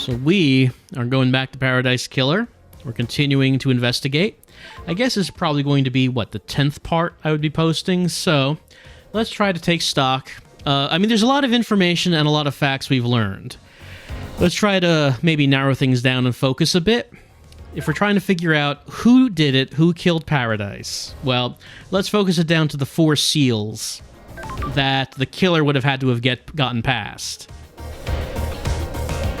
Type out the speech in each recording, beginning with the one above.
So we are going back to Paradise Killer. We're continuing to investigate. I guess it's probably going to be, what, the 10th part I would be posting? So let's try to take stock. I mean, there's a lot of information and a lot of facts we've learned. Let's try to maybe narrow things down and focus a bit. If we're trying to figure out who did it, who killed Paradise, well, let's focus it down to the 4 seals that the killer would have had to have gotten past.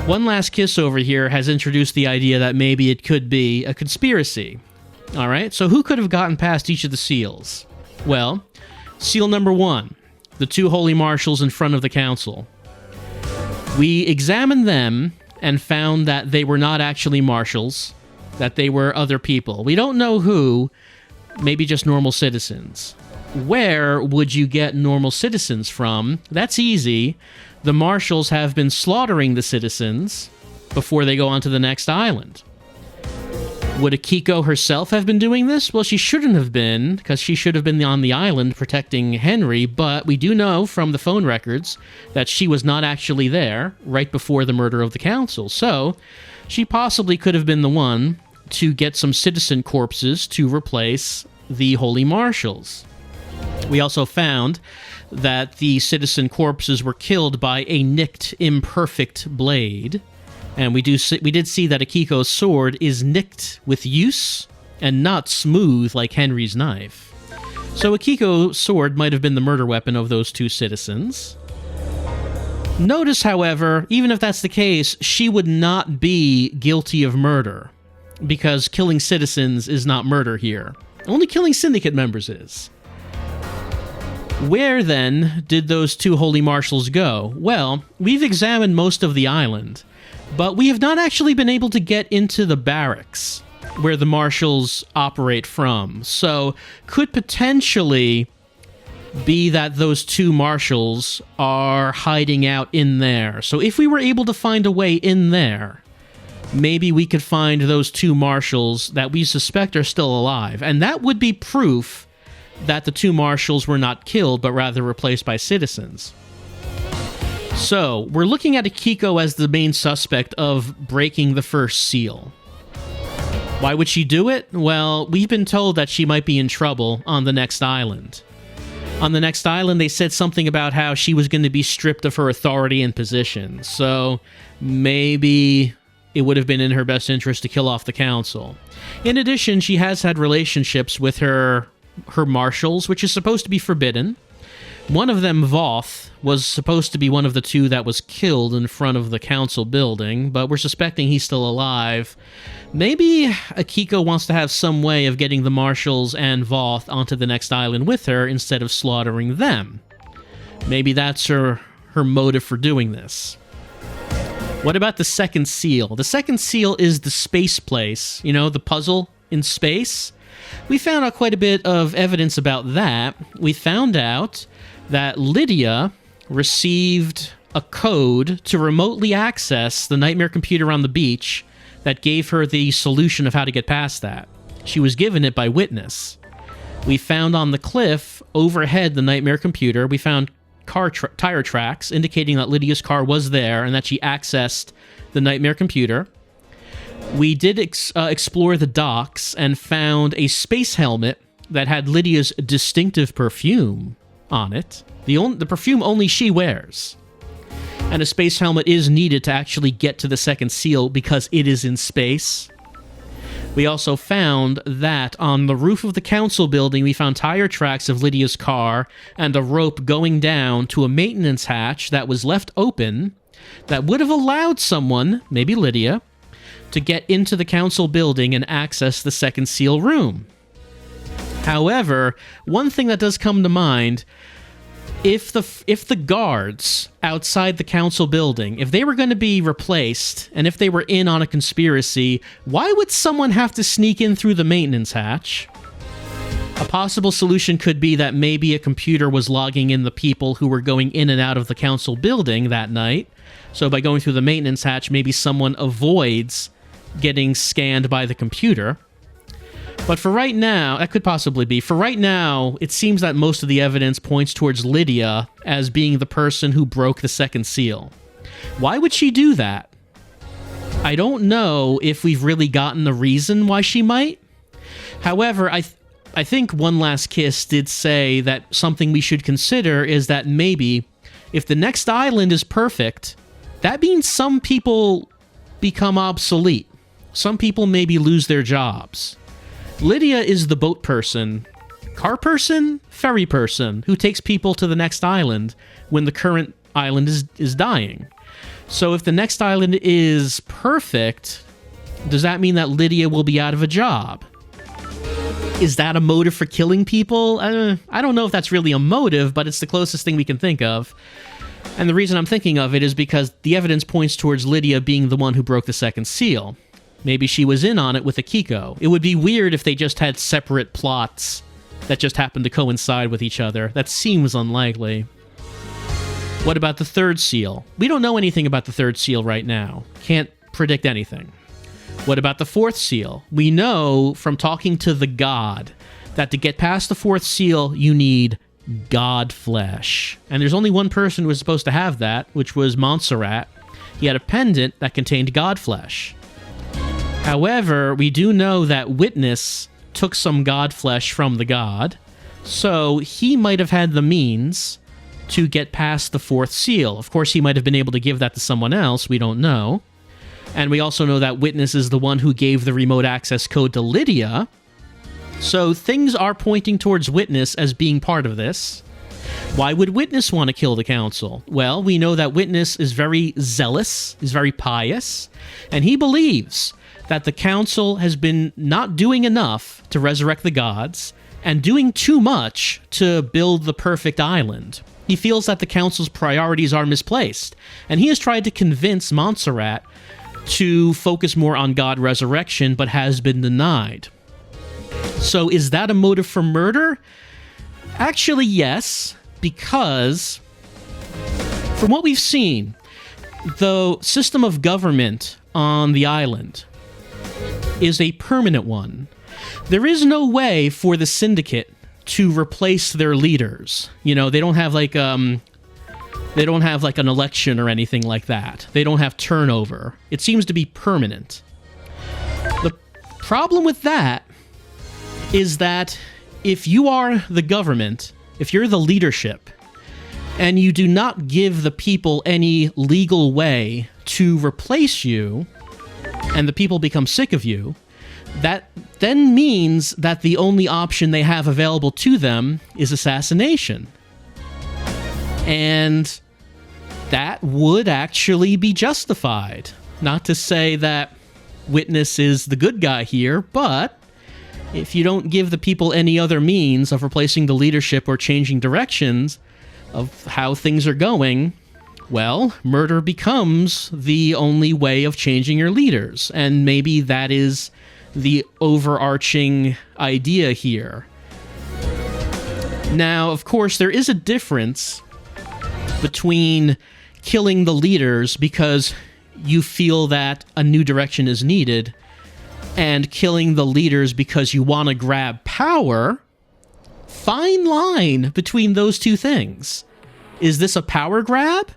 One Last Kiss over here has introduced the idea that maybe it could be a conspiracy. All right, so who could have gotten past each of the seals? Well, seal number 1, the 2 holy marshals in front of the council. We examined them and found that they were not actually marshals, that they were other people. We don't know who, maybe just normal citizens. Where would you get normal citizens from? That's easy. The marshals have been slaughtering the citizens before they go on to the next island. Would Akiko herself have been doing this? Well, she shouldn't have been, because she should have been on the island protecting Henry, but we do know from the phone records that she was not actually there right before the murder of the council. So she possibly could have been the one to get some citizen corpses to replace the holy marshals. We also found that the citizen corpses were killed by a nicked, imperfect blade. And we did see that Akiko's sword is nicked with use and not smooth like Henry's knife. So Akiko's sword might have been the murder weapon of those 2 citizens. Notice, however, even if that's the case, she would not be guilty of murder, because killing citizens is not murder here. Only killing syndicate members is. Where, then, did those 2 holy marshals go? Well, we've examined most of the island, but we have not actually been able to get into the barracks where the marshals operate from. So, could potentially be that those 2 marshals are hiding out in there. So if we were able to find a way in there, maybe we could find those 2 marshals that we suspect are still alive. And that would be proof that the 2 marshals were not killed, but rather replaced by citizens. So, we're looking at Akiko as the main suspect of breaking the first seal. Why would she do it? Well, we've been told that she might be in trouble on the next island. On the next island, they said something about how she was going to be stripped of her authority and position. So, maybe it would have been in her best interest to kill off the council. In addition, she has had relationships with her marshals, which is supposed to be forbidden. One of them, Voth, was supposed to be one of the 2 that was killed in front of the council building, but we're suspecting he's still alive. Maybe Akiko wants to have some way of getting the marshals and Voth onto the next island with her instead of slaughtering them. Maybe that's her motive for doing this. What about the second seal? The second seal is the space place, you know, the puzzle in space. We found out quite a bit of evidence about that. We found out that Lydia received a code to remotely access the nightmare computer on the beach that gave her the solution of how to get past that. She was given it by Witness. We found on the cliff overhead the nightmare computer. We found tire tracks indicating that Lydia's car was there and that she accessed the nightmare computer. We did explore the docks and found a space helmet that had Lydia's distinctive perfume on it. The perfume only she wears. And a space helmet is needed to actually get to the second seal because it is in space. We also found that on the roof of the council building, we found tire tracks of Lydia's car and a rope going down to a maintenance hatch that was left open that would have allowed someone, maybe Lydia, to get into the council building and access the second seal room. However, one thing that does come to mind, if the guards outside the council building, if they were going to be replaced, and if they were in on a conspiracy, why would someone have to sneak in through the maintenance hatch? A possible solution could be that maybe a computer was logging in the people who were going in and out of the council building that night. So by going through the maintenance hatch, maybe someone avoids getting scanned by the computer. But for right now, that could possibly be. For right now, it seems that most of the evidence points towards Lydia as being the person who broke the second seal. Why would she do that? I don't know if we've really gotten the reason why she might. However, I think One Last Kiss did say that something we should consider is that maybe if the next island is perfect, that means some people become obsolete. Some people maybe lose their jobs. Lydia is the boat person, car person, ferry person who takes people to the next island when the current island is dying. So if the next island is perfect, does that mean that Lydia will be out of a job? Is that a motive for killing people? I don't know if that's really a motive, but it's the closest thing we can think of. And the reason I'm thinking of it is because the evidence points towards Lydia being the one who broke the second seal. Maybe she was in on it with Akiko. It would be weird if they just had separate plots that just happened to coincide with each other. That seems unlikely. What about the third seal? We don't know anything about the third seal right now. Can't predict anything. What about the fourth seal? We know from talking to the god that to get past the fourth seal, you need god flesh. And there's only one person who was supposed to have that, which was Montserrat. He had a pendant that contained god flesh. However, we do know that Witness took some god flesh from the god, so he might have had the means to get past the fourth seal. Of course, he might have been able to give that to someone else, we don't know. And we also know that Witness is the one who gave the remote access code to Lydia, so things are pointing towards Witness as being part of this. Why would Witness want to kill the council? Well, we know that Witness is very zealous, is very pious, and he believes that the council has been not doing enough to resurrect the gods and doing too much to build the perfect island. He feels that the council's priorities are misplaced, and he has tried to convince Montserrat to focus more on god resurrection, but has been denied. So is that a motive for murder? Actually, yes, because from what we've seen, the system of government on the island is a permanent one. There is no way for the syndicate to replace their leaders. You know, they don't have like an election or anything like that. They don't have turnover. It seems to be permanent. The problem with that is that if you are the government, if you're the leadership, and you do not give the people any legal way to replace you, and the people become sick of you, that then means that the only option they have available to them is assassination. And that would actually be justified. Not to say that Witness is the good guy here, but if you don't give the people any other means of replacing the leadership or changing directions of how things are going, well, murder becomes the only way of changing your leaders. And maybe that is the overarching idea here. Now, of course, there is a difference between killing the leaders because you feel that a new direction is needed and killing the leaders because you want to grab power. Fine line between those two things. Is this a power grab?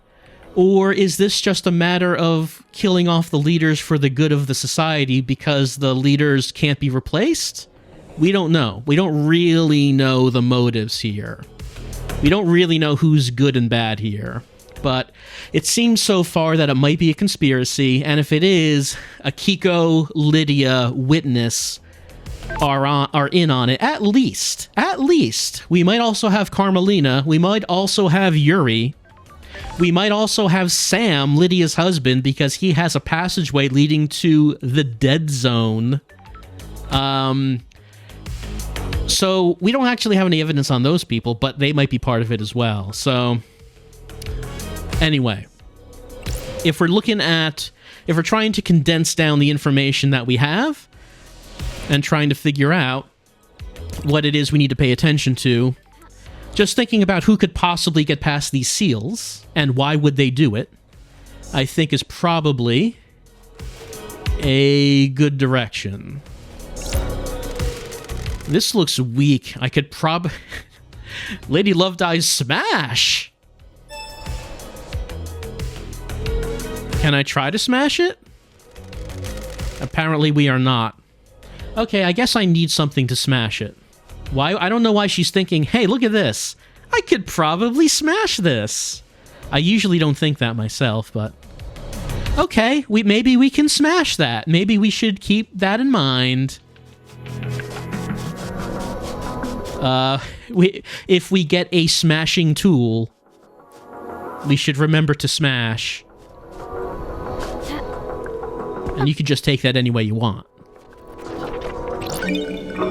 Or is this just a matter of killing off the leaders for the good of the society because the leaders can't be replaced? We don't know. We don't really know the motives here. We don't really know who's good and bad here. But it seems so far that it might be a conspiracy, and if it is, Akiko, Lydia, Witness are in on it. At least. We might also have Carmelina. We might also have Yuri. We might also have Sam, Lydia's husband, because he has a passageway leading to the dead zone. So we don't actually have any evidence on those people, but they might be part of it as well. So anyway, if we're trying to condense down the information that we have and trying to figure out what it is we need to pay attention to, just thinking about who could possibly get past these seals and why would they do it, I think is probably a good direction. This looks weak. I could Lady Love Dies smash! Can I try to smash it? Apparently we are not. Okay, I guess I need something to smash it. Why? I don't know why she's thinking, hey, look at this. I could probably smash this. I usually don't think that myself, but... Okay, maybe we can smash that. Maybe we should keep that in mind. If we get a smashing tool, we should remember to smash. And you can just take that any way you want.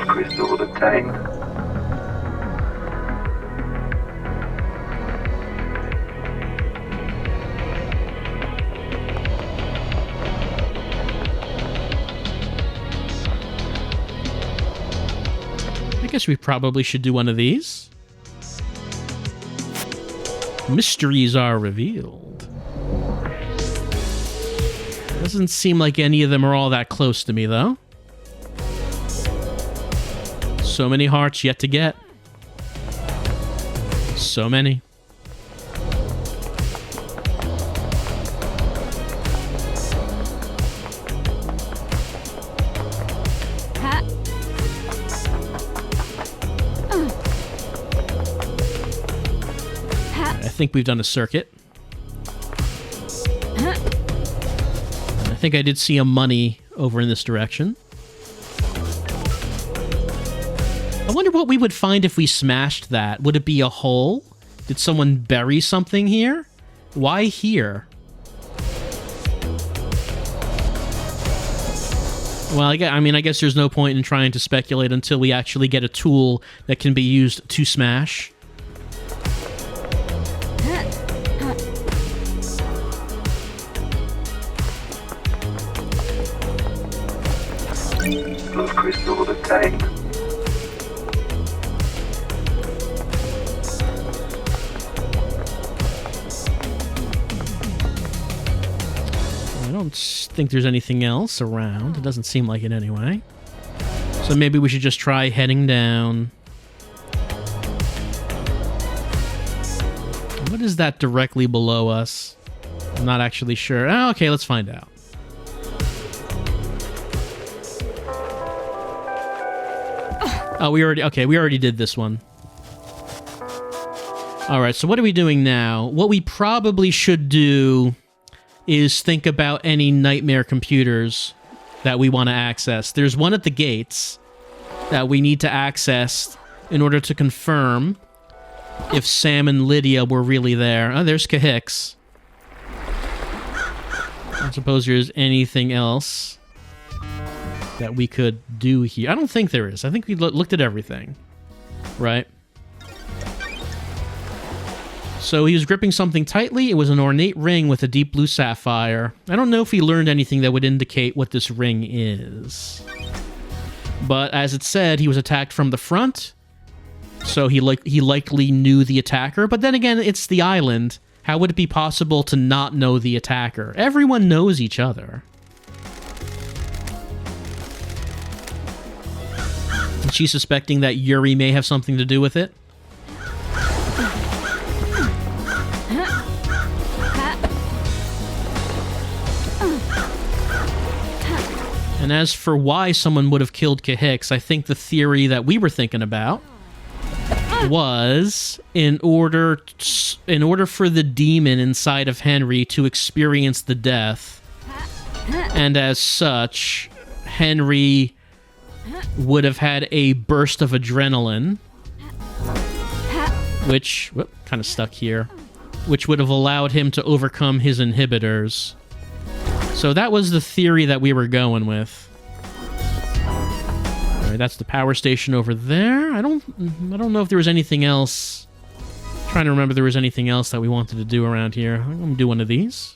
Crystal obtained. I guess we probably should do one of these. Mysteries are revealed. Doesn't seem like any of them are all that close to me, though. So many hearts yet to get. So many. I think we've done a circuit. I think I did see a money over in this direction. I wonder what we would find if we smashed that. Would it be a hole? Did someone bury something here? Why here? Well, I guess there's no point in trying to speculate until we actually get a tool that can be used to smash. Crystal obtained. I don't think there's anything else around. It doesn't seem like it anyway. So maybe we should just try heading down. What is that directly below us? I'm not actually sure. Oh, okay, let's find out. Oh, we already did this one. Alright, so what are we doing now? What we probably should do is think about any nightmare computers that we want to access. There's one at the gates that we need to access in order to confirm if Sam and Lydia were really there. Oh, there's Kahix. I don't suppose there's anything else that we could do here. I don't think there is. I think we looked at everything. Right? So he was gripping something tightly. It was an ornate ring with a deep blue sapphire. I don't know if he learned anything that would indicate what this ring is. But as it said, he was attacked from the front. So he likely knew the attacker. But then again, it's the island. How would it be possible to not know the attacker? Everyone knows each other. Is she suspecting that Yuri may have something to do with it? And as for why someone would have killed Kahix, I think the theory that we were thinking about was in order for the demon inside of Henry to experience the death, and as such, Henry would have had a burst of adrenaline, which kind of stuck here, which would have allowed him to overcome his inhibitors. So that was the theory that we were going with. All right, that's the power station over there. I don't know if there was anything else. I'm trying to remember if there was anything else that we wanted to do around here. I'm going to do one of these.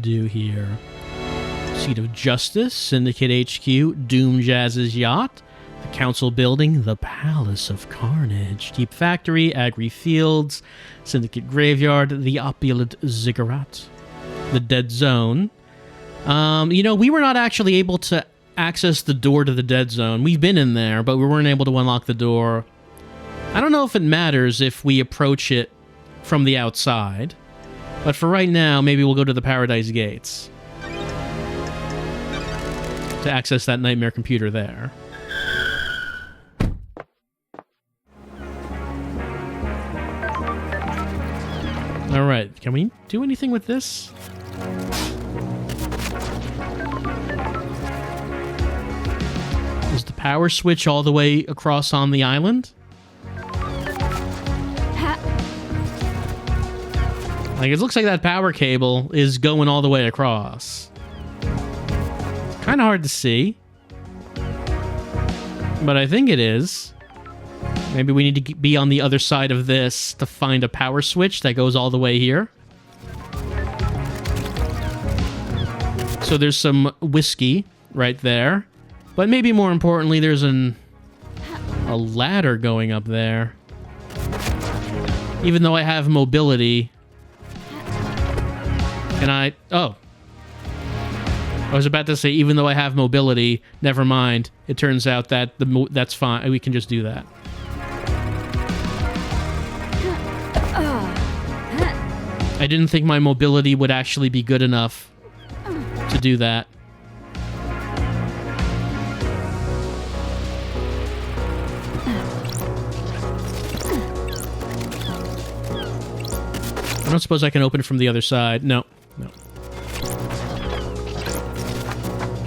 do here? Seat of Justice, Syndicate HQ, Doom Jazz's Yacht, the Council Building, the Palace of Carnage, Deep Factory, Agri Fields, Syndicate Graveyard, the Opulent Ziggurat, the Dead Zone. We were not actually able to access the door to the Dead Zone. We've been in there, but we weren't able to unlock the door. I don't know if it matters if we approach it from the outside, but for right now, maybe we'll go to the Paradise Gates to access that nightmare computer there. Alright, can we do anything with this? Is the power switch all the way across on the island? Like, it looks like that power cable is going all the way across. Kind of hard to see, but I think it is. Maybe we need to be on the other side of this to find a power switch that goes all the way here. So there's some whiskey right there, but maybe more importantly, there's a ladder going up there. Even though I have mobility, can I... Oh. I was about to say, even though I have mobility, never mind. It turns out that that's fine. We can just do that. I didn't think my mobility would actually be good enough to do that. I don't suppose I can open it from the other side. No. No.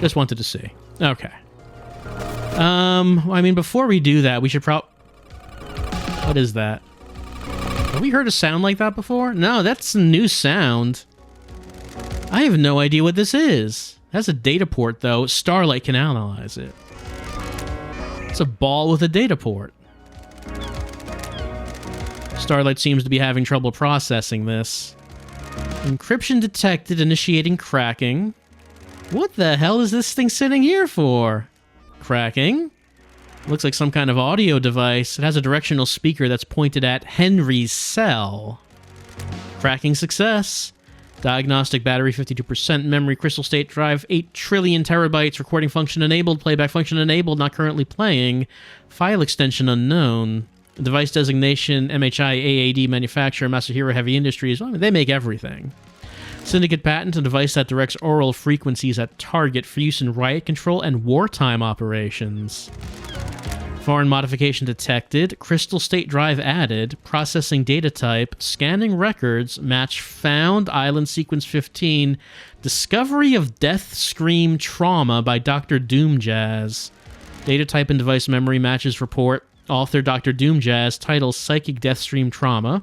Just wanted to see. Okay. I mean, before we do that, we should What is that? Have we heard a sound like that before? No, that's a new sound. I have no idea what this is. That's a data port, though. Starlight can analyze it. It's a ball with a data port. Starlight seems to be having trouble processing this. Encryption detected, initiating cracking. What the hell is this thing sitting here for? Cracking? Looks like some kind of audio device. It has a directional speaker that's pointed at Henry's cell. Cracking success. Diagnostic battery 52%, memory crystal state drive 8 trillion terabytes, recording function enabled, playback function enabled, not currently playing, file extension unknown. Device designation, MHI AAD manufacturer, Masahiro Heavy Industries. Well, they make everything. Syndicate patent, a device that directs oral frequencies at target for use in riot control and wartime operations. Foreign modification detected. Crystal state drive added. Processing data type. Scanning records. Match found. Island sequence 15. Discovery of death scream trauma by Dr. Doomjazz. Data type and device memory matches report. Author Dr. Doomjazz. Title Psychic Death Stream Trauma.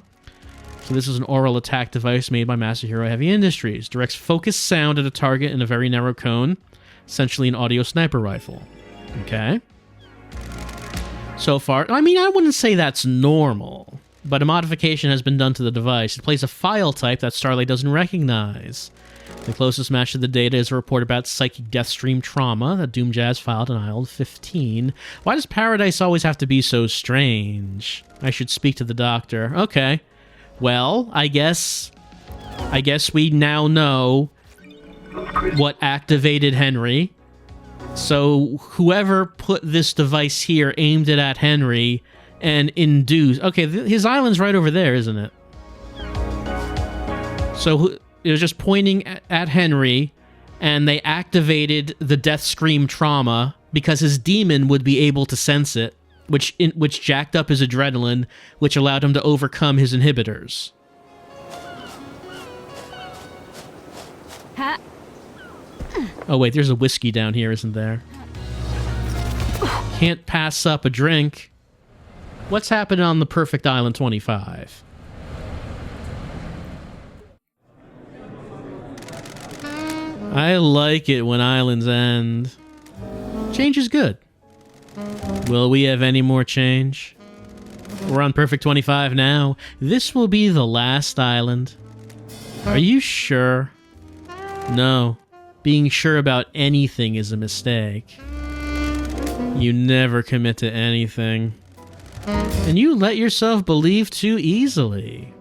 So this is an oral attack device made by Masahiro Heavy Industries. Directs focused sound at a target in a very narrow cone. Essentially an audio sniper rifle. Okay. So far, I mean, I wouldn't say that's normal, but a modification has been done to the device. It plays a file type that Starlight doesn't recognize. The closest match to the data is a report about psychic death stream trauma that Doomjazz filed in Isle 15. Why does Paradise always have to be so strange? I should speak to the doctor. Okay. Well, I guess we now know what activated Henry. So whoever put this device here aimed it at Henry and induced... Okay, his island's right over there, isn't it? So it was just pointing at Henry, and they activated the death scream trauma because his demon would be able to sense it, which jacked up his adrenaline, which allowed him to overcome his inhibitors. Oh wait, there's a whiskey down here, isn't there? Can't pass up a drink. What's happening on the Perfect Island 25? I like it when islands end. Change is good. Will we have any more change? We're on Perfect 25 now. This will be the last island. Are you sure? No. Being sure about anything is a mistake. You never commit to anything. And you let yourself believe too easily.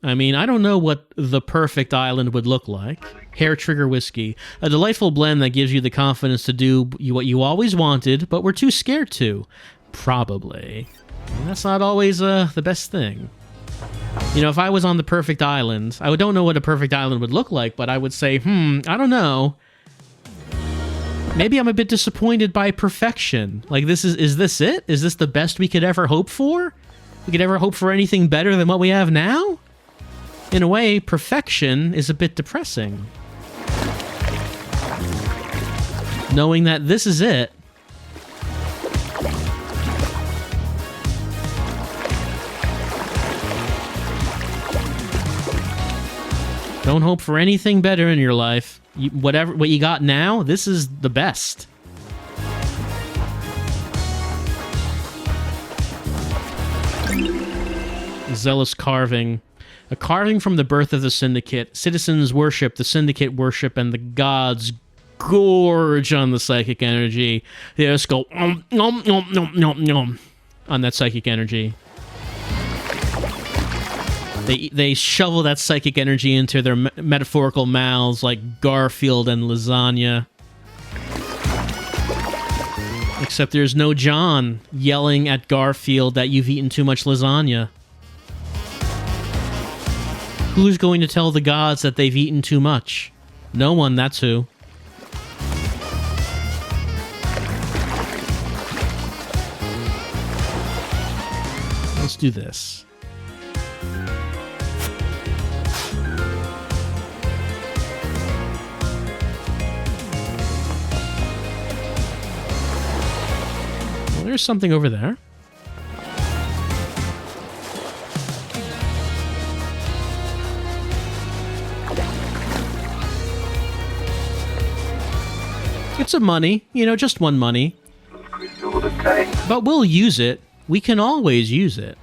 I mean, I don't know what the perfect island would look like. Hair Trigger Whiskey. A delightful blend that gives you the confidence to do what you always wanted, but were too scared to. Probably. And that's not always the best thing. You know, if I was on the perfect island, I don't know what a perfect island would look like, but I would say, I don't know. Maybe I'm a bit disappointed by perfection. Like, is this it? Is this the best we could ever hope for? We could ever hope for anything better than what we have now? In a way, perfection is a bit depressing. Knowing that this is it. Don't hope for anything better in your life. What you got now, this is the best. Zealous carving. A carving from the birth of the Syndicate. Citizens worship, the Syndicate worship, and the gods gorge on the psychic energy. They just go on that psychic energy. They shovel that psychic energy into their metaphorical mouths like Garfield and lasagna. Except there's no John yelling at Garfield that you've eaten too much lasagna. Who's going to tell the gods that they've eaten too much? No one, that's who. Let's do this. Well, there's something over there. It's a money, you know, just one money. But we'll use it. We can always use it.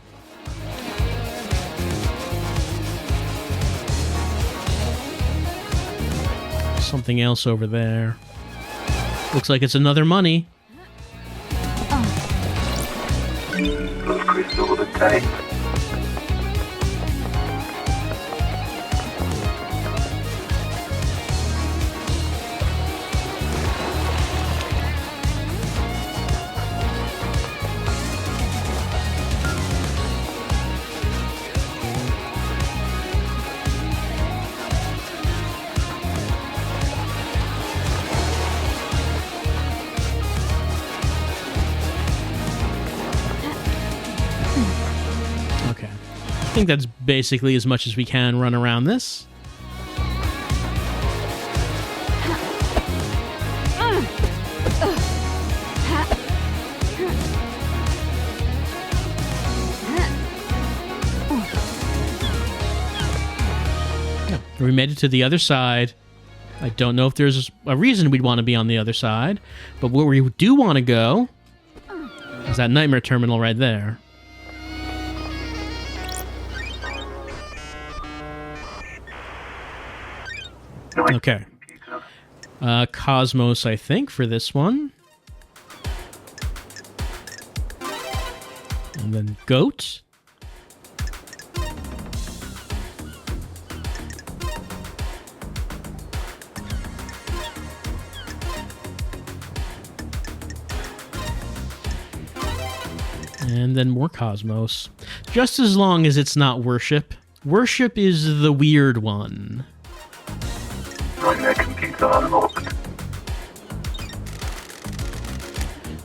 Something else over there. Looks like it's another money. Crystal of the tank. I think that's basically as much as we can run around this. We made it to the other side. I don't know if there's a reason we'd want to be on the other side, but where we do want to go is that nightmare terminal right there. Okay. Cosmos, I think, for this one. And then Goat. And then more Cosmos. Just as long as it's not Worship. Worship is the weird one. Nightmare computer unlocked.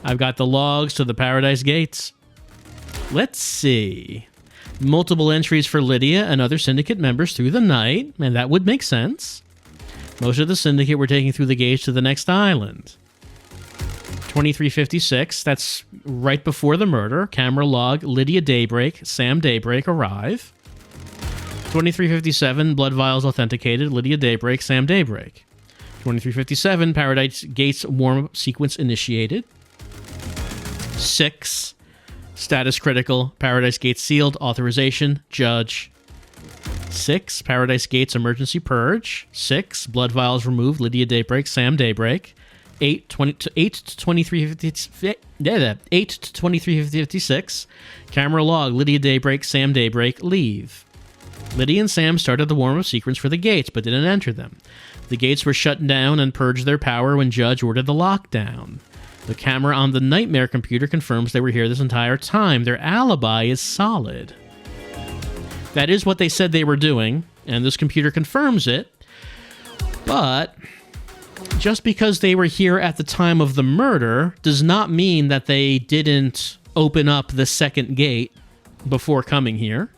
I've got the logs to the Paradise Gates. Let's see. Multiple entries for Lydia and other Syndicate members through the night, and that would make sense. Most of the Syndicate were taken through the gates to the next island. 2356, that's right before the murder. Camera log, Lydia Daybreak, Sam Daybreak arrive. 2357, blood vials authenticated, Lydia Daybreak, Sam Daybreak. 2357, Paradise Gates warm-up sequence initiated. 6, status critical, Paradise Gates sealed, authorization, Judge. 6, Paradise Gates emergency purge. 6, blood vials removed, Lydia Daybreak, Sam Daybreak. 8 to 2356. Camera log, Lydia Daybreak, Sam Daybreak, leave. Lydia and Sam started the warm-up sequence for the gates, but didn't enter them. The gates were shut down and purged their power when Judge ordered the lockdown. The camera on the Nightmare computer confirms they were here this entire time. Their alibi is solid. That is what they said they were doing, and this computer confirms it. But just because they were here at the time of the murder does not mean that they didn't open up the second gate before coming here.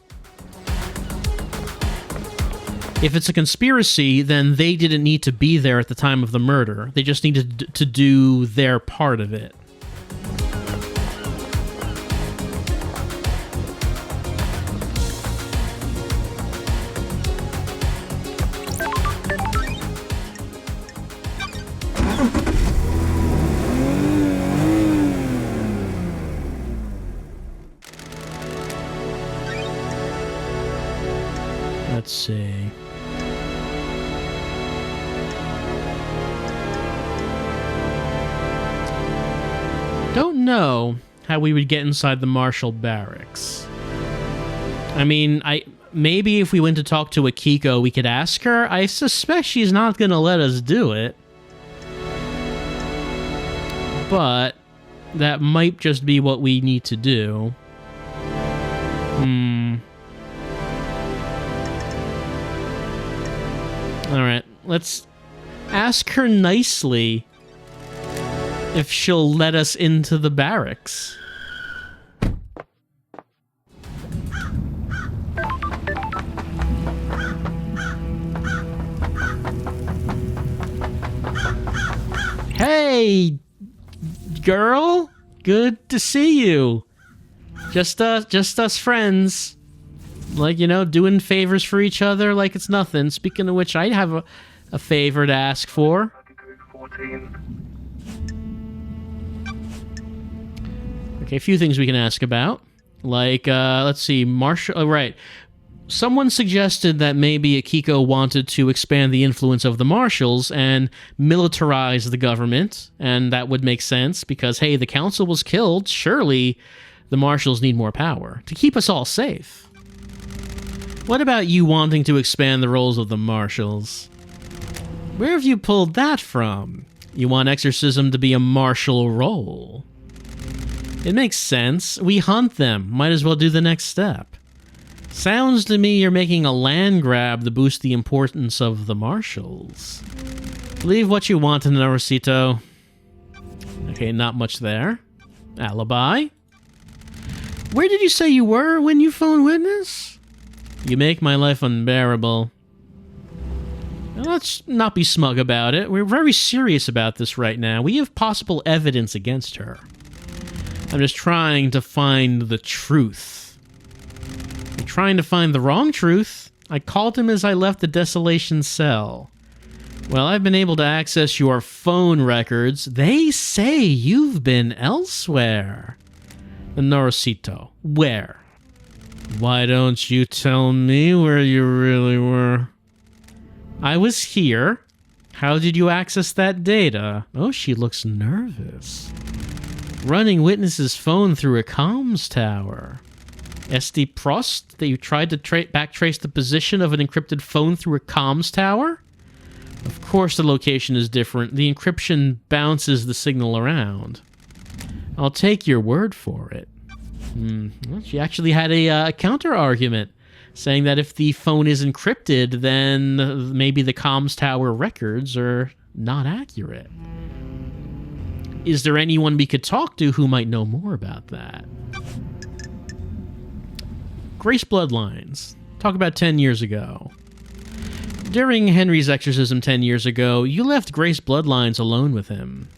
If it's a conspiracy, then they didn't need to be there at the time of the murder. They just needed to do their part of it. Let's see. Don't know how we would get inside the Marshall barracks. I mean, maybe if we went to talk to Akiko, we could ask her. I suspect she's not going to let us do it. But that might just be what we need to do. Alright, let's ask her nicely if she'll let us into the barracks. Hey, girl, good to see you. Just us friends. Like, you know, doing favors for each other like it's nothing. Speaking of which, I have a favor to ask for. 14. Okay, a few things we can ask about. Like, let's see, Marshall... Oh, right. Someone suggested that maybe Akiko wanted to expand the influence of the Marshals and militarize the government, and that would make sense because, hey, the council was killed. Surely the Marshals need more power to keep us all safe. What about you wanting to expand the roles of the Marshals? Where have you pulled that from? You want exorcism to be a martial role? It makes sense. We hunt them. Might as well do the next step. Sounds to me you're making a land grab to boost the importance of the Marshals. Believe what you want in Norosito. Okay, not much there. Alibi? Where did you say you were when you phoned witness? You make my life unbearable. Now, let's not be smug about it. We're very serious about this right now. We have possible evidence against her. I'm just trying to find the truth. You're trying to find the wrong truth? I called him as I left the desolation cell. Well, I've been able to access your phone records. They say you've been elsewhere. The Norosito. Where? Why don't you tell me where you really were? I was here. How did you access that data? Oh, she looks nervous. Running witness's phone through a comms tower. SD Prost, that you tried to backtrace the position of an encrypted phone through a comms tower? Of course the location is different. The encryption bounces the signal around. I'll take your word for it. Well, she actually had a counter-argument, saying that if the phone is encrypted, then maybe the comms tower records are not accurate. Is there anyone we could talk to who might know more about that? Grace Bloodlines. Talk about 10 years ago. During Henry's exorcism 10 years ago, you left Grace Bloodlines alone with him.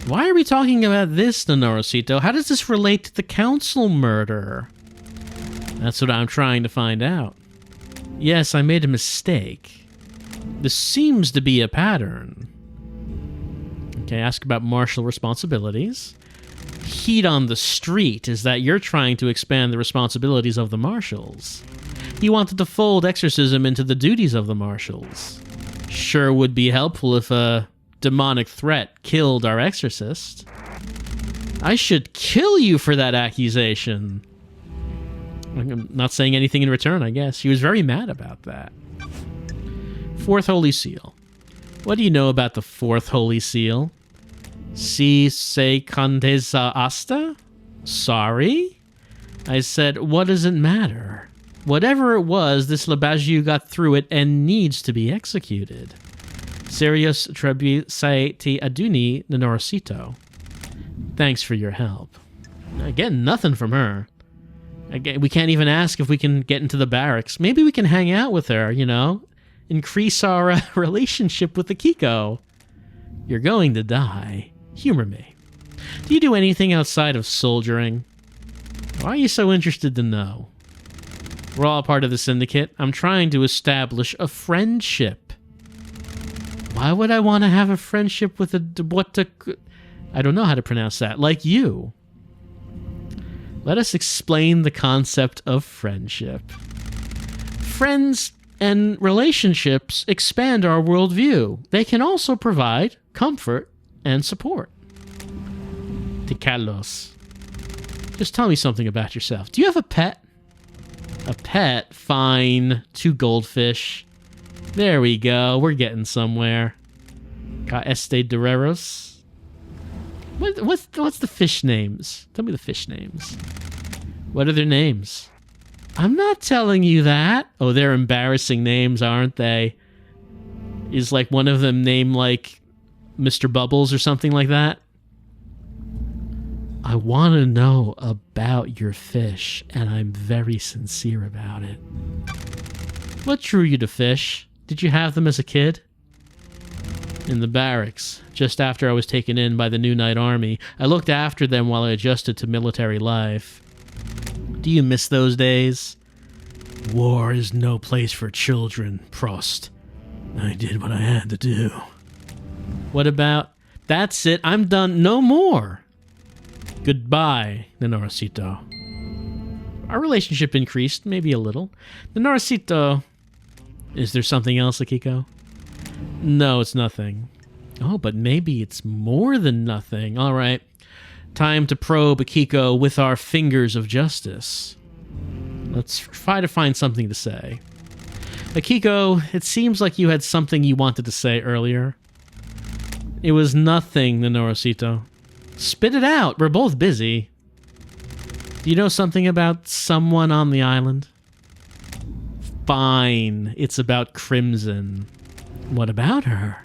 Why are we talking about this, Norosito? How does this relate to the council murder? That's what I'm trying to find out. Yes, I made a mistake. This seems to be a pattern. Okay, ask about martial responsibilities. Heat on the street is that you're trying to expand the responsibilities of the Marshals. He wanted to fold exorcism into the duties of the marshals. Sure would be helpful if a demonic threat killed our exorcist. I should kill you for that accusation. I'm not saying anything in return, I guess. She was very mad about that. Fourth Holy Seal. What do you know about the Fourth Holy Seal? Si se contesa asta? Sorry? I said, what does it matter? Whatever it was, this Labaju got through it and needs to be executed. Serious tributi aduni nenorosito. Thanks for your help. Again, nothing from her. Again, we can't even ask if we can get into the barracks. Maybe we can hang out with her, you know? Increase our relationship with Akiko. You're going to die. Humor me. Do you do anything outside of soldiering? Why are you so interested to know? We're all part of the syndicate. I'm trying to establish a friendship. Why would I want to have a friendship with I don't know how to pronounce that. Like you. Let us explain the concept of friendship. Friends and relationships expand our worldview. They can also provide comfort and support. To Carlos. Just tell me something about yourself. Do you have a pet? A pet? Fine. 2 goldfish. There we go. We're getting somewhere. Ca este Dureros. What's the fish names? Tell me the fish names. What are their names? I'm not telling you that. Oh, they're embarrassing names, aren't they? Is like one of them named like Mr. Bubbles or something like that? I want to know about your fish, and I'm very sincere about it. What drew you to fish? Did you have them as a kid? In the barracks, just after I was taken in by the New Knight Army. I looked after them while I adjusted to military life. Do you miss those days? War is no place for children, Prost. I did what I had to do. What about... That's it, I'm done, no more. Goodbye, Nenorosito. Our relationship increased, maybe a little. Nenorosito... Is there something else, Akiko? No, it's nothing. Oh, but maybe it's more than nothing. All right. Time to probe Akiko with our fingers of justice. Let's try to find something to say. Akiko, it seems like you had something you wanted to say earlier. It was nothing, Nenorosito. Spit it out. We're both busy. Do you know something about someone on the island? Fine. It's about Crimson. What about her?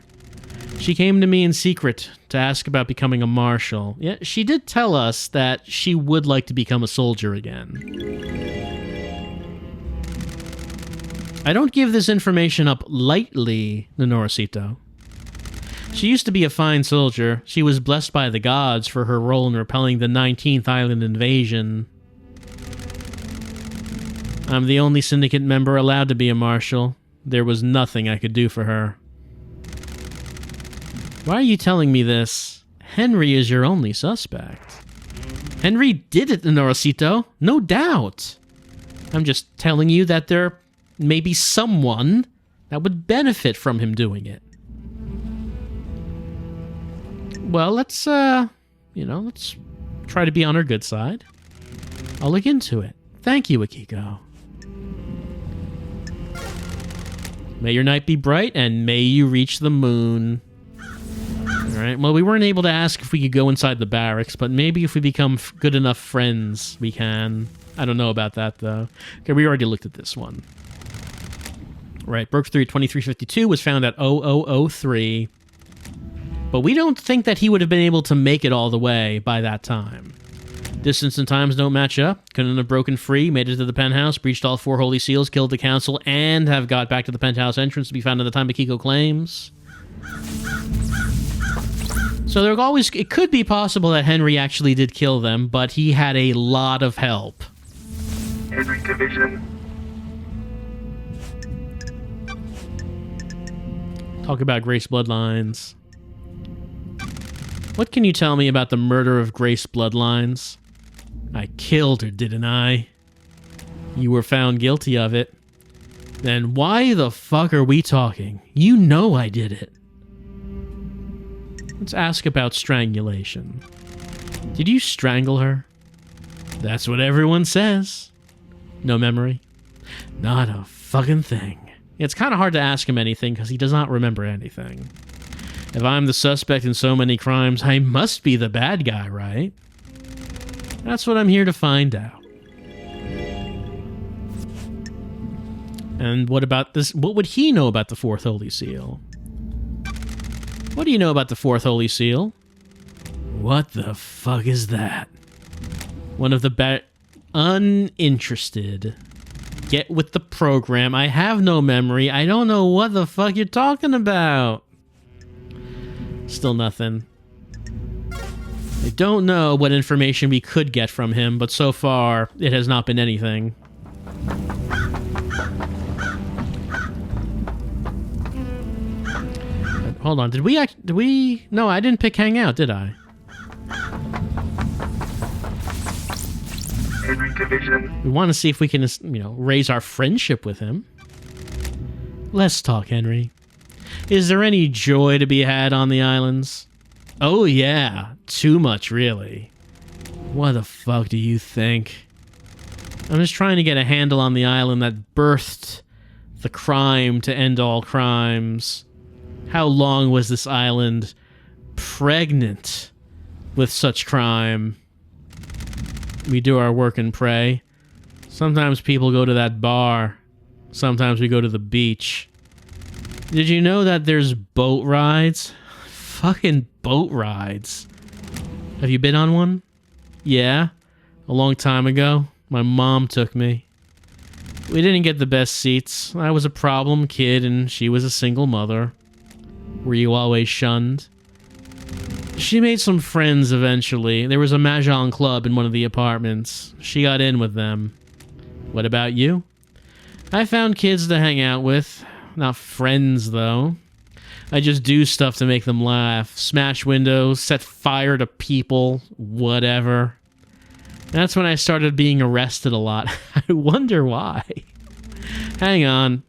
She came to me in secret to ask about becoming a marshal. Yeah, she did tell us that she would like to become a soldier again. I don't give this information up lightly, Nenorosito. She used to be a fine soldier. She was blessed by the gods for her role in repelling the 19th Island invasion. I'm the only syndicate member allowed to be a marshal. There was nothing I could do for her. Why are you telling me this? Henry is your only suspect. Henry did it, Nenorosito. No doubt. I'm just telling you that there may be someone that would benefit from him doing it. Well, let's try to be on her good side. I'll look into it. Thank you, Akiko. May your night be bright, and may you reach the moon. Alright, well, we weren't able to ask if we could go inside the barracks, but maybe if we become good enough friends, we can. I don't know about that, though. Okay, we already looked at this one. Right, breakthrough 2352 was found at 0003. But we don't think that he would have been able to make it all the way by that time. Distance and times don't match up. Couldn't have broken free, made it to the penthouse, breached all 4 holy seals, killed the council, and have got back to the penthouse entrance to be found at the time Akiko claims. So it could be possible that Henry actually did kill them, but he had a lot of help. Henry Division. Talk about Grace Bloodlines. What can you tell me about the murder of Grace Bloodlines? I killed her, didn't I? You were found guilty of it. Then why the fuck are we talking? You know I did it. Let's ask about strangulation. Did you strangle her? That's what everyone says. No memory? Not a fucking thing. It's kind of hard to ask him anything because he does not remember anything. If I'm the suspect in so many crimes, I must be the bad guy, right? That's what I'm here to find out. And what about this? What would he know about the Fourth Holy Seal? What do you know about the Fourth Holy Seal? What the fuck is that? One of the uninterested. Get with the program. I have no memory. I don't know what the fuck you're talking about. Still nothing. I don't know what information we could get from him, but so far, it has not been anything. Hold on, did we... No, I didn't pick hang out, did I? Henry Division. We want to see if we can, raise our friendship with him. Let's talk, Henry. Is there any joy to be had on the islands? Oh yeah, too much, really. What the fuck do you think? I'm just trying to get a handle on the island that birthed the crime to end all crimes. How long was this island pregnant with such crime? We do our work and pray. Sometimes people go to that bar. Sometimes we go to the beach. Did you know that there's boat rides? Fucking boat rides. Have you been on one? Yeah. A long time ago. My mom took me. We didn't get the best seats. I was a problem kid and she was a single mother. Were you always shunned? She made some friends eventually. There was a Mahjong club in one of the apartments. She got in with them. What about you? I found kids to hang out with. Not friends, though. I just do stuff to make them laugh. Smash windows, set fire to people, whatever. That's when I started being arrested a lot. I wonder why. Hang on.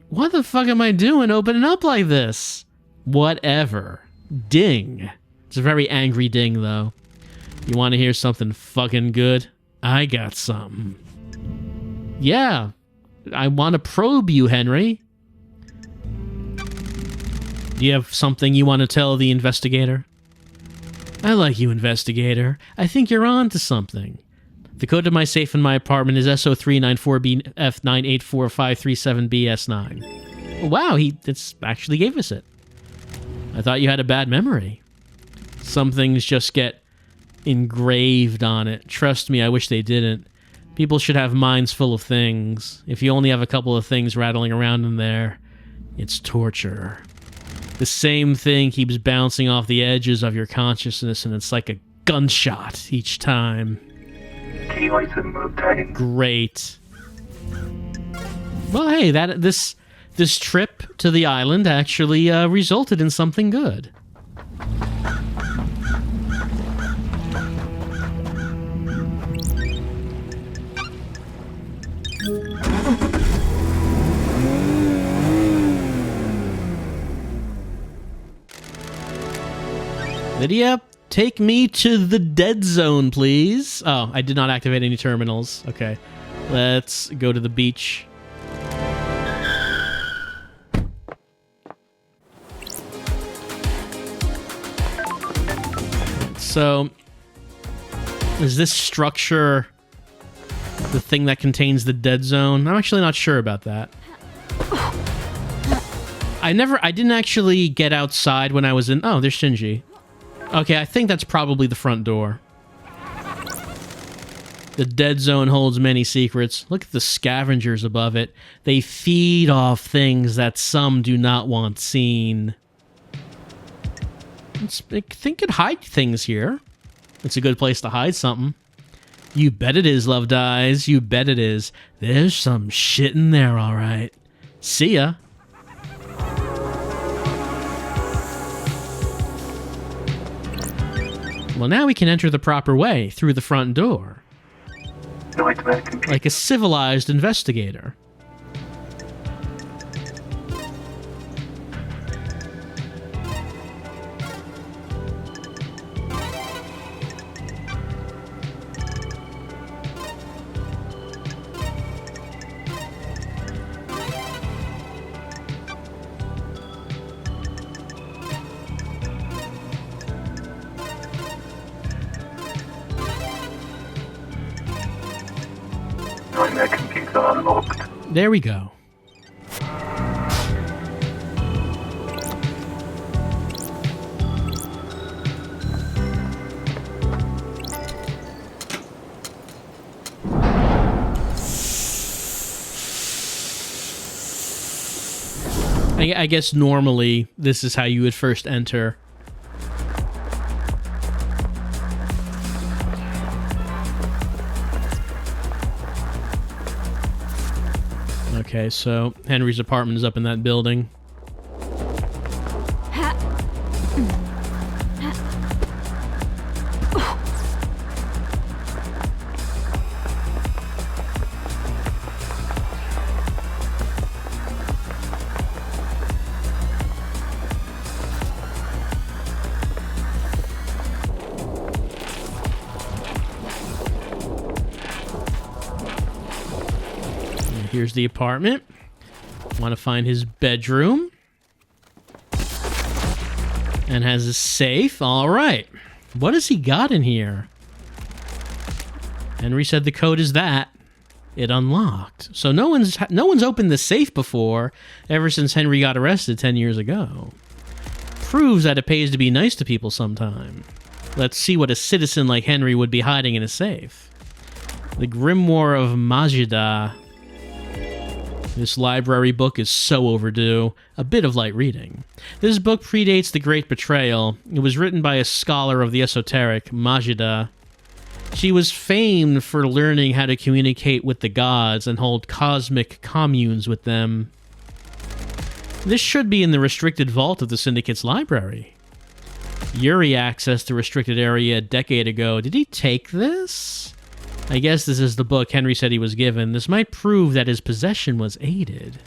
What the fuck am I doing opening up like this? Whatever. Ding. It's a very angry ding, though. You want to hear something fucking good? I got something. Yeah. I want to probe you, Henry. Do you have something you want to tell the investigator? I like you, investigator. I think you're on to something. The code to my safe in my apartment is SO394BF9845337BS9. Wow, he actually gave us it. I thought you had a bad memory. Some things just get engraved on it. Trust me, I wish they didn't. People should have minds full of things. If you only have a couple of things rattling around in there, it's torture. The same thing keeps bouncing off the edges of your consciousness, and it's like a gunshot each time. Key license move time. Great. Well, hey, this trip to the island actually resulted in something good. Lydia, take me to the dead zone, please. Oh, I did not activate any terminals. Okay. Let's go to the beach. So, is this structure the thing that contains the dead zone? I'm actually not sure about that. I didn't actually get outside when I was in... Oh, there's Shinji. Okay, I think that's probably the front door. The dead zone holds many secrets. Look at the scavengers above it. They feed off things that some do not want seen. I think it hide things here. It's a good place to hide something. You bet it is, Loved Eyes. You bet it is. There's some shit in there, all right. See ya. Well, now we can enter the proper way, through the front door. No automatic computer. Like a civilized investigator. unlocked. There we go. I guess normally this is how you would first enter. Okay, so Henry's apartment is up in that building. Here's the apartment. Want to find his bedroom. And has a safe. All right. What has he got in here? Henry said the code is that. It unlocked. So no one's opened the safe before ever since Henry got arrested 10 years ago. Proves that it pays to be nice to people sometime. Let's see what a citizen like Henry would be hiding in a safe. The Grimoire of Majida. This library book is so overdue. A bit of light reading. This book predates The Great Betrayal. It was written by a scholar of the esoteric, Majida. She was famed for learning how to communicate with the gods and hold cosmic communes with them. This should be in the restricted vault of the Syndicate's library. Yuri accessed the restricted area a decade ago. Did he take this? I guess this is the book Henry said he was given. This might prove that his possession was aided.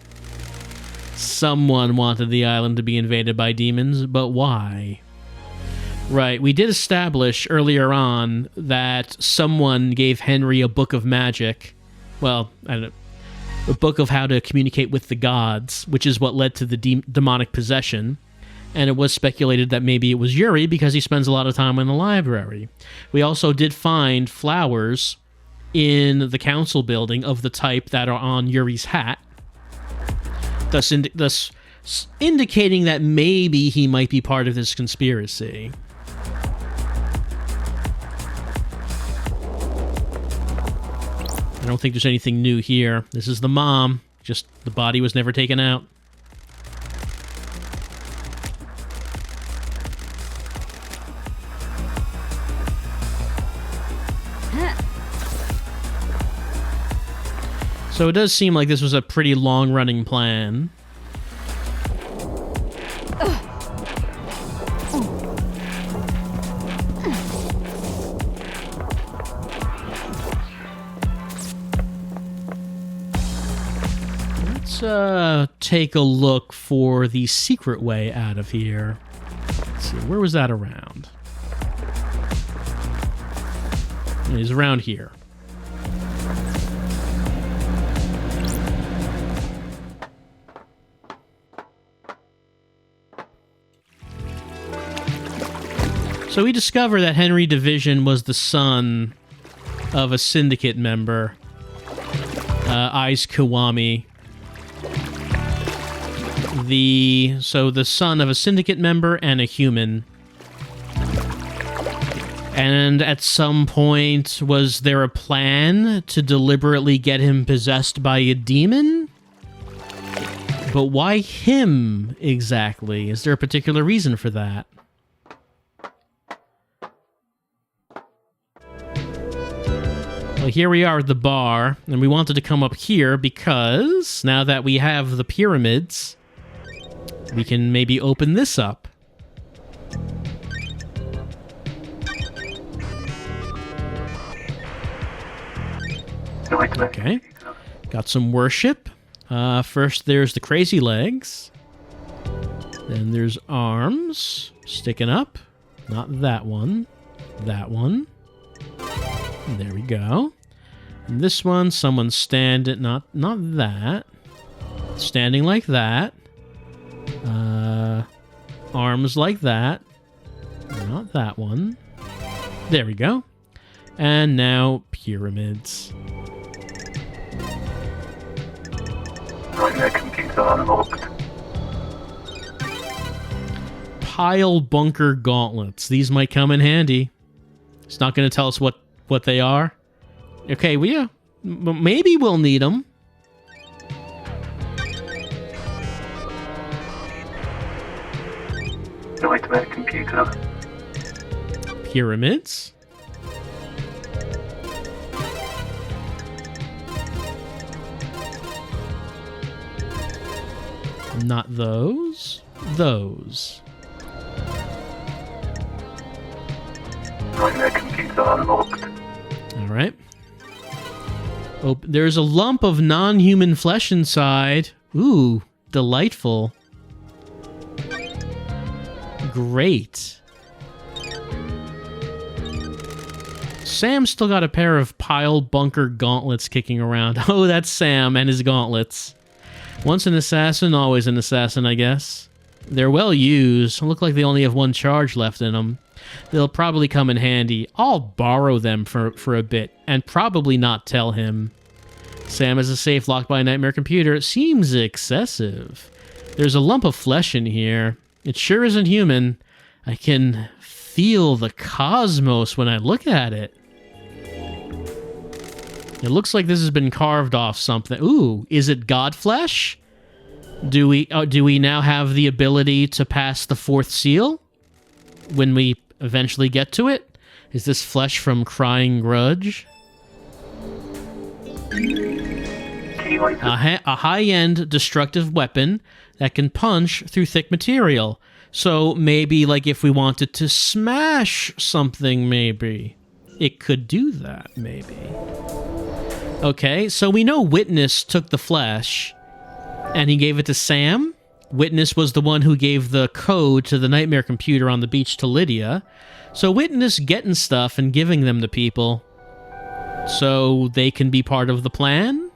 Someone wanted the island to be invaded by demons, but why? Right, we did establish earlier on that someone gave Henry a book of magic. Well, I don't know, a book of how to communicate with the gods, which is what led to the demonic possession. And it was speculated that maybe it was Yuri because he spends a lot of time in the library. We also did find flowers in the council building of the type that are on Yuri's hat, thus indicating that maybe he might be part of this conspiracy. I don't think there's anything new here. This is the mom, just the body was never taken out. So it does seem like this was a pretty long-running plan. Let's take a look for the secret way out of here. Let's see, where was that around? It's around here. So we discover that Henry Division was the son of a syndicate member, Ais Kiwami. So the son of a syndicate member and a human. And at some point, was there a plan to deliberately get him possessed by a demon? But why him exactly? Is there a particular reason for that? Well, here we are at the bar, and we wanted to come up here because now that we have the pyramids, we can maybe open this up. Okay, got some worship. First there's the crazy legs. Then there's arms sticking up. Not that one. That one. There we go. And this one, someone's standing, not that. Standing like that. Arms like that. Not that one. There we go. And now pyramids. Find that computer unlocked. Pile bunker gauntlets. These might come in handy. It's not going to tell us what they are. Okay, well, yeah. Maybe we'll need them. Nightmare computer. Pyramids. Not those. Those. Nightmare computer unlocked. All right. Oh, there's a lump of non-human flesh inside. Ooh, delightful. Great. Sam's still got a pair of pile bunker gauntlets kicking around. Oh, that's Sam and his gauntlets. Once an assassin, always an assassin, I guess. They're well used. Look like they only have one charge left in them. They'll probably come in handy. I'll borrow them for a bit and probably not tell him. Sam has a safe locked by a nightmare computer. It seems excessive. There's a lump of flesh in here. It sure isn't human. I can feel the cosmos when I look at it. It looks like this has been carved off something. Ooh, is it god flesh? Do we now have the ability to pass the fourth seal when we eventually get to it? Is this flesh from Crying Grudge? A high-end destructive weapon that can punch through thick material. So maybe, like, if we wanted to smash something, maybe it could do that, maybe. Okay, so we know Witness took the flesh, and he gave it to Sam. Witness was the one who gave the code to the nightmare computer on the beach to Lydia. So Witness getting stuff and giving them to people so they can be part of the plan?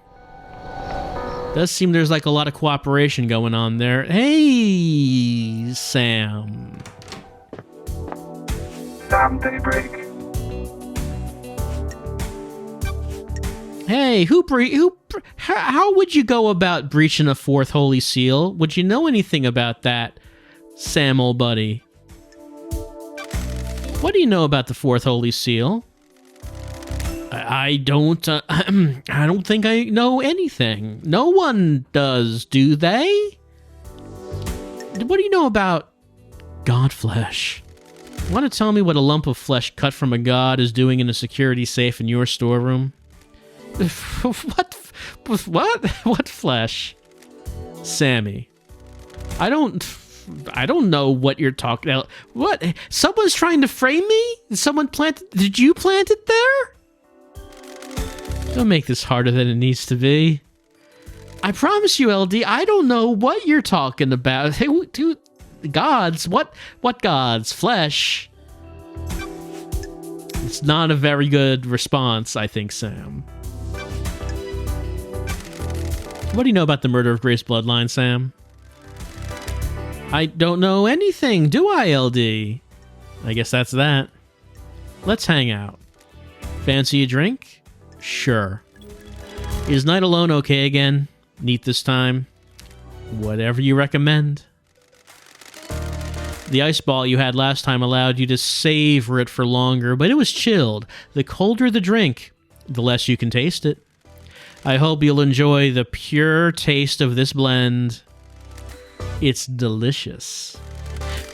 Does seem there's like a lot of cooperation going on there. Hey, Sam. Sam Daybreak. Hey, how would you go about breaching a fourth holy seal? Would you know anything about that, Sam, old buddy? What do you know about the fourth holy seal? I don't think I know anything. No one does, do they? What do you know about god flesh? Want to tell me what a lump of flesh cut from a god is doing in a security safe in your storeroom? What flesh? Sammy. I don't know what you're talking about. What? Someone's trying to frame me? Did you plant it there? Don't make this harder than it needs to be. I promise you, LD, I don't know what you're talking about. Hey, dude, gods? What gods? Flesh? It's not a very good response, I think, Sam. What do you know about the murder of Grace Bloodline, Sam? I don't know anything, do I, LD? I guess that's that. Let's hang out. Fancy a drink? Sure. Is Night Alone okay again? Neat this time? Whatever you recommend. The ice ball you had last time allowed you to savor it for longer, but it was chilled. The colder the drink, the less you can taste it. I hope you'll enjoy the pure taste of this blend. It's delicious.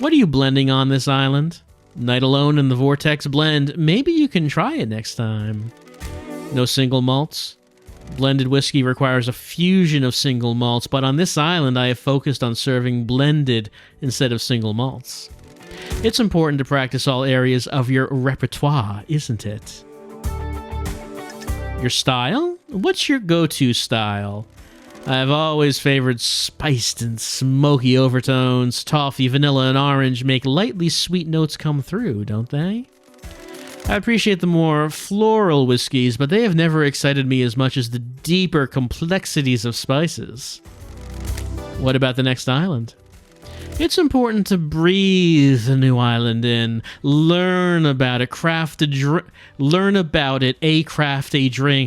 What are you blending on this island? Night Alone and the Vortex blend. Maybe you can try it next time. No single malts. Blended whiskey requires a fusion of single malts, but on this island I have focused on serving blended instead of single malts. It's important to practice all areas of your repertoire, isn't it? Your style? What's your go-to style? I've always favored spiced and smoky overtones. Toffee, vanilla, and orange make lightly sweet notes come through, don't they? I appreciate the more floral whiskeys, but they have never excited me as much as the deeper complexities of spices. What about the next island? It's important to breathe a new island in, learn about it, craft a drink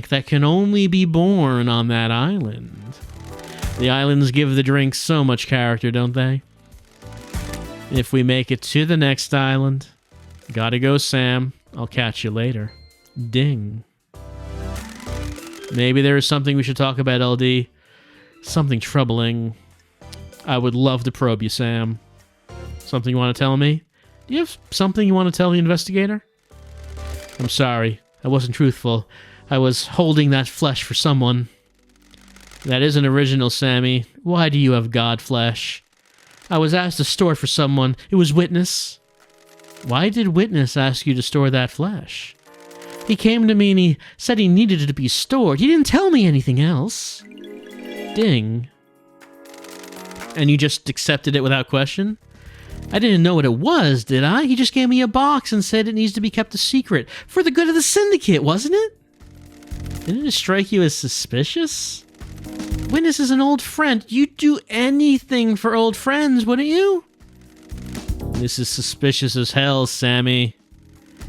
that can only be born on that island. The islands give the drink so much character, don't they? If we make it to the next island, gotta go, Sam. I'll catch you later. Ding. Maybe there is something we should talk about, LD. Something troubling. I would love to probe you, Sam. Something you want to tell me? Do you have something you want to tell the investigator? I'm sorry. I wasn't truthful. I was holding that flesh for someone. That isn't original, Sammy. Why do you have god flesh? I was asked to store it for someone. It was Witness. Why did Witness ask you to store that flesh? He came to me and he said he needed it to be stored. He didn't tell me anything else. Ding. And you just accepted it without question? I didn't know what it was, did I? He just gave me a box and said it needs to be kept a secret. For the good of the syndicate, wasn't it? Didn't it strike you as suspicious? Witness is an old friend. You'd do anything for old friends, wouldn't you? This is suspicious as hell, Sammy.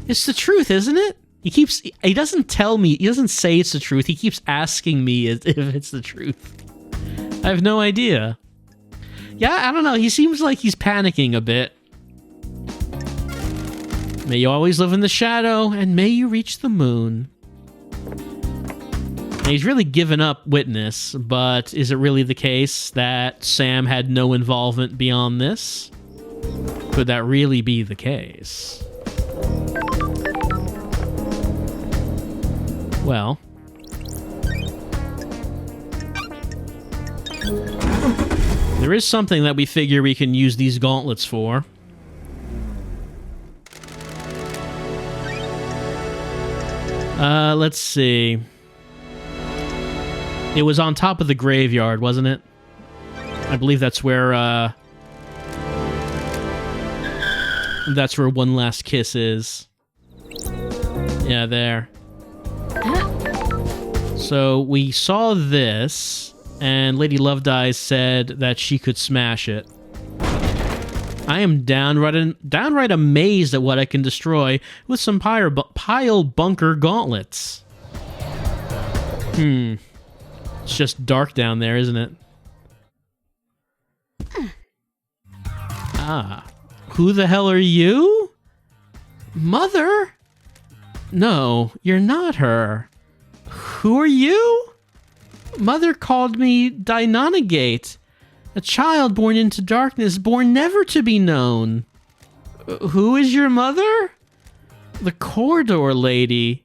It's the truth, isn't it? He doesn't tell me, he doesn't say it's the truth. He keeps asking me if it's the truth. I have no idea. Yeah, I don't know. He seems like he's panicking a bit. May you always live in the shadow, and may you reach the moon. And he's really given up Witness, but is it really the case that Sam had no involvement beyond this? Could that really be the case? Well... there is something that we figure we can use these gauntlets for. Let's see. It was on top of the graveyard, wasn't it? I believe that's where One Last Kiss is. Yeah, there. So we saw this, and Lady Lovedeyes said that she could smash it. I am downright amazed at what I can destroy with some pile bunker gauntlets. It's just dark down there, isn't it? Ah. Who the hell are you? Mother? No, you're not her. Who are you? Mother called me Deinonegate, a child born into darkness, born never to be known. Who is your mother? The corridor lady.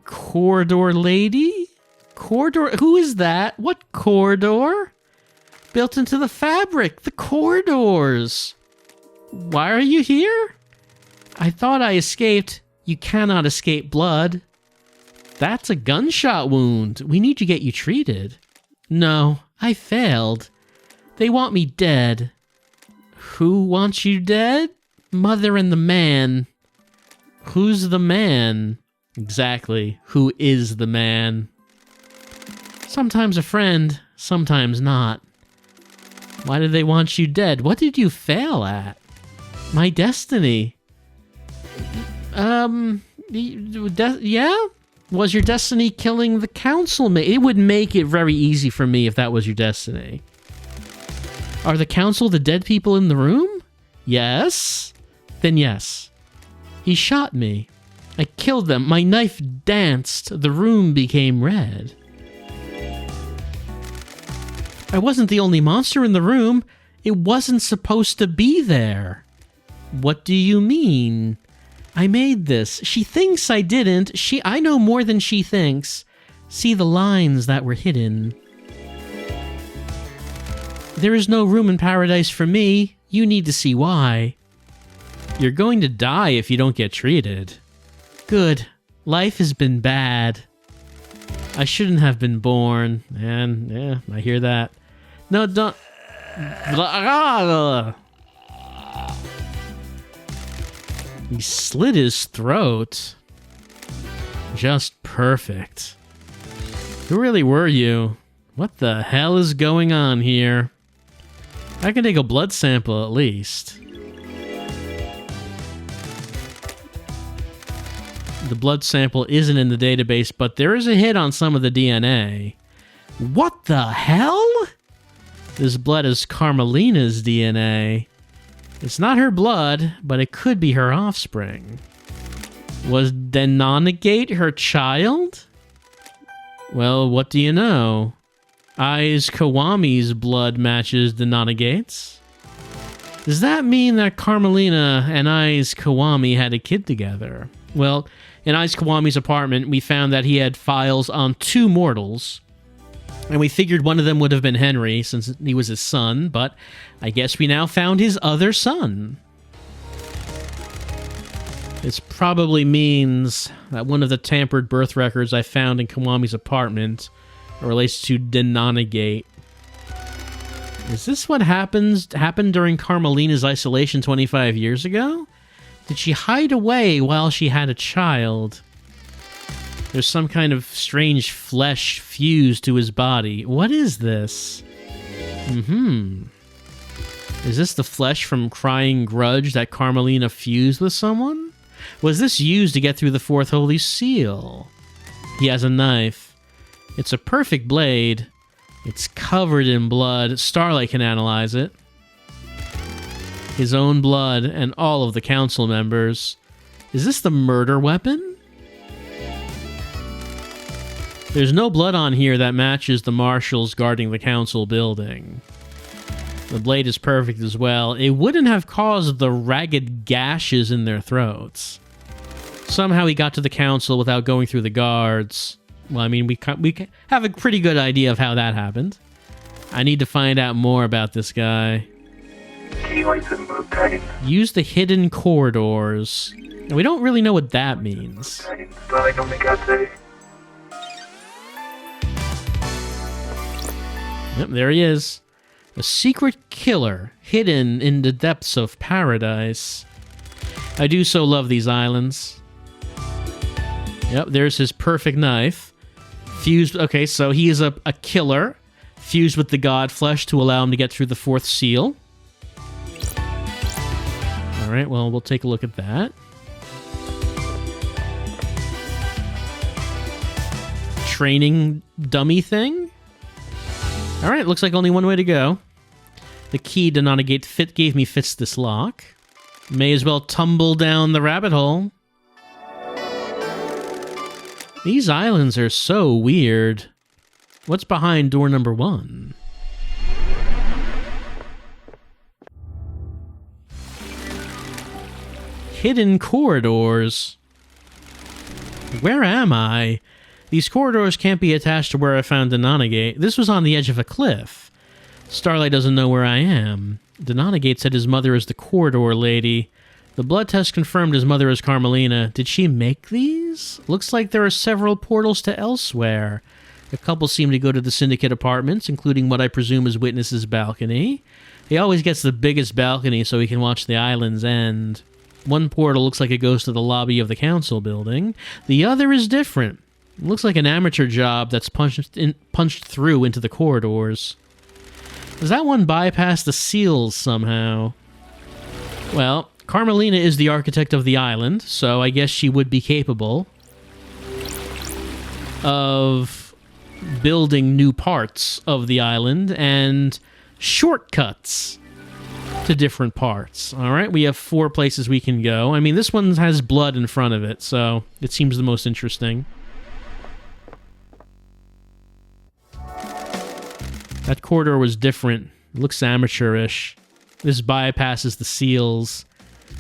Corridor lady? Corridor? Who is that? What corridor? Built into the fabric. The corridors. Why are you here? I thought I escaped. You cannot escape blood. That's a gunshot wound. We need to get you treated. No, I failed. They want me dead. Who wants you dead? Mother and the man. Who's the man? Exactly. Who is the man? Sometimes a friend, sometimes not. Why do they want you dead? What did you fail at? My destiny. Yeah? Was your destiny killing the councilman? It would make it very easy for me if that was your destiny. Are the council the dead people in the room? Yes? Then yes. He shot me. I killed them. My knife danced. The room became red. I wasn't the only monster in the room. It wasn't supposed to be there. What do you mean? I made this. She thinks I didn't. I know more than she thinks. See the lines that were hidden. There is no room in paradise for me. You need to see why. You're going to die if you don't get treated. Good. Life has been bad. I shouldn't have been born. And, yeah, I hear that. No, don't... He slit his throat. Just perfect. Who really were you? What the hell is going on here? I can take a blood sample at least. The blood sample isn't in the database, but there is a hit on some of the DNA. What the hell? This blood is Carmelina's DNA. It's not her blood, but it could be her offspring. Was Denonegate her child? Well, what do you know? Ai's Kawami's blood matches Denonegate's. Does that mean that Carmelina and Ai's Kawami had a kid together? Well, in Ai's Kawami's apartment, we found that he had files on 2 mortals, and we figured one of them would have been Henry, since he was his son, but I guess we now found his other son. This probably means that one of the tampered birth records I found in Kawami's apartment relates to Denonegate. Is this what happened during Carmelina's isolation 25 years ago? Did she hide away while she had a child? There's some kind of strange flesh fused to his body. What is this? Is this the flesh from Crying Grudge that Carmelina fused with someone? Was this used to get through the 4th Holy Seal? He has a knife. It's a perfect blade. It's covered in blood. Starlight can analyze it. His own blood and all of the council members. Is this the murder weapon? There's no blood on here that matches the marshals guarding the council building. The blade is perfect as well. It wouldn't have caused the ragged gashes in their throats. Somehow he got to the council without going through the guards. Well, I mean, we have a pretty good idea of how that happened. I need to find out more about this guy. Use the hidden corridors. And we don't really know what that means. Yep, there he is. A secret killer hidden in the depths of paradise. I do so love these islands. Yep, there's his perfect knife. Fused. Okay, so he is a killer fused with the god flesh to allow him to get through the 4th seal. All right, well, we'll take a look at that. Training dummy thing. All right, looks like only one way to go. The key to Denonegate gave me fits this lock. May as well tumble down the rabbit hole. These islands are so weird. What's behind door number 1? Hidden corridors. Where am I? These corridors can't be attached to where I found Denonegate. This was on the edge of a cliff. Starlight doesn't know where I am. Denonegate said his mother is the corridor lady. The blood test confirmed his mother is Carmelina. Did she make these? Looks like there are several portals to elsewhere. A couple seem to go to the Syndicate apartments, including what I presume is Witness's balcony. He always gets the biggest balcony so he can watch the islands end. One portal looks like it goes to the lobby of the council building. The other is different. It looks like an amateur job that's punched through into the corridors. Does that one bypass the seals somehow? Well, Carmelina is the architect of the island, so I guess she would be capable of building new parts of the island and shortcuts to different parts. All right, we have 4 places we can go. I mean, this one has blood in front of it, so it seems the most interesting. That corridor was different. It looks amateurish. This bypasses the seals.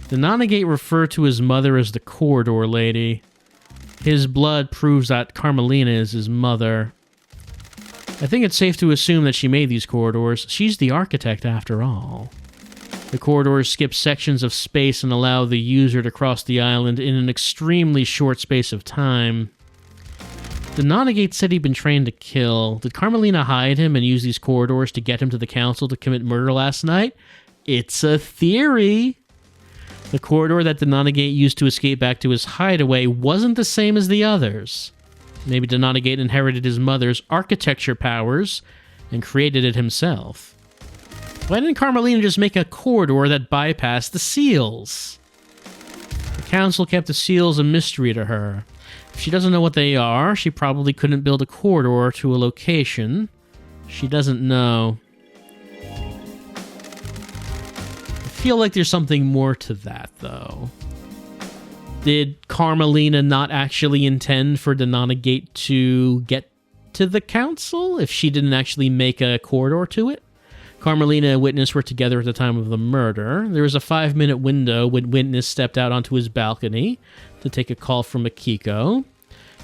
Denonegate referred to his mother as the corridor lady. His blood proves that Carmelina is his mother. I think it's safe to assume that she made these corridors. She's the architect after all. The corridors skip sections of space and allow the user to cross the island in an extremely short space of time. Denonegate said he'd been trained to kill. Did Carmelina hide him and use these corridors to get him to the council to commit murder last night? It's a theory. The corridor that Denonegate used to escape back to his hideaway wasn't the same as the others. Maybe Denonegate inherited his mother's architecture powers and created it himself. Why didn't Carmelina just make a corridor that bypassed the seals? The council kept the seals a mystery to her. If she doesn't know what they are, she probably couldn't build a corridor to a location. She doesn't know. I feel like there's something more to that, though. Did Carmelina not actually intend for the Nana Gate to get to the council if she didn't actually make a corridor to it? Carmelina and Witness were together at the time of the murder. There was a 5-minute window when Witness stepped out onto his balcony to take a call from Akiko.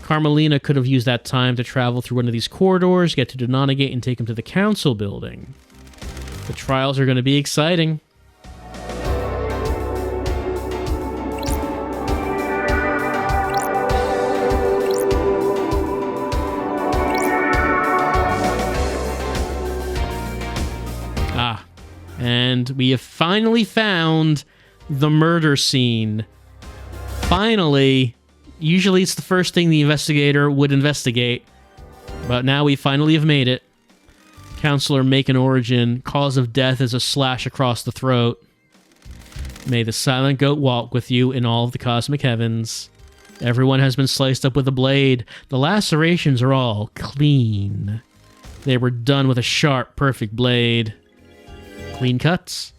Carmelina could have used that time to travel through one of these corridors, get to the Nana Gate, and take him to the council building. The trials are going to be exciting. And we have finally found the murder scene. Finally. Usually it's the first thing the investigator would investigate. But now we finally have made it. Counselor Macon Origin. Cause of death is a slash across the throat. May the silent goat walk with you in all of the cosmic heavens. Everyone has been sliced up with a blade. The lacerations are all clean. They were done with a sharp, perfect blade. Clean cuts.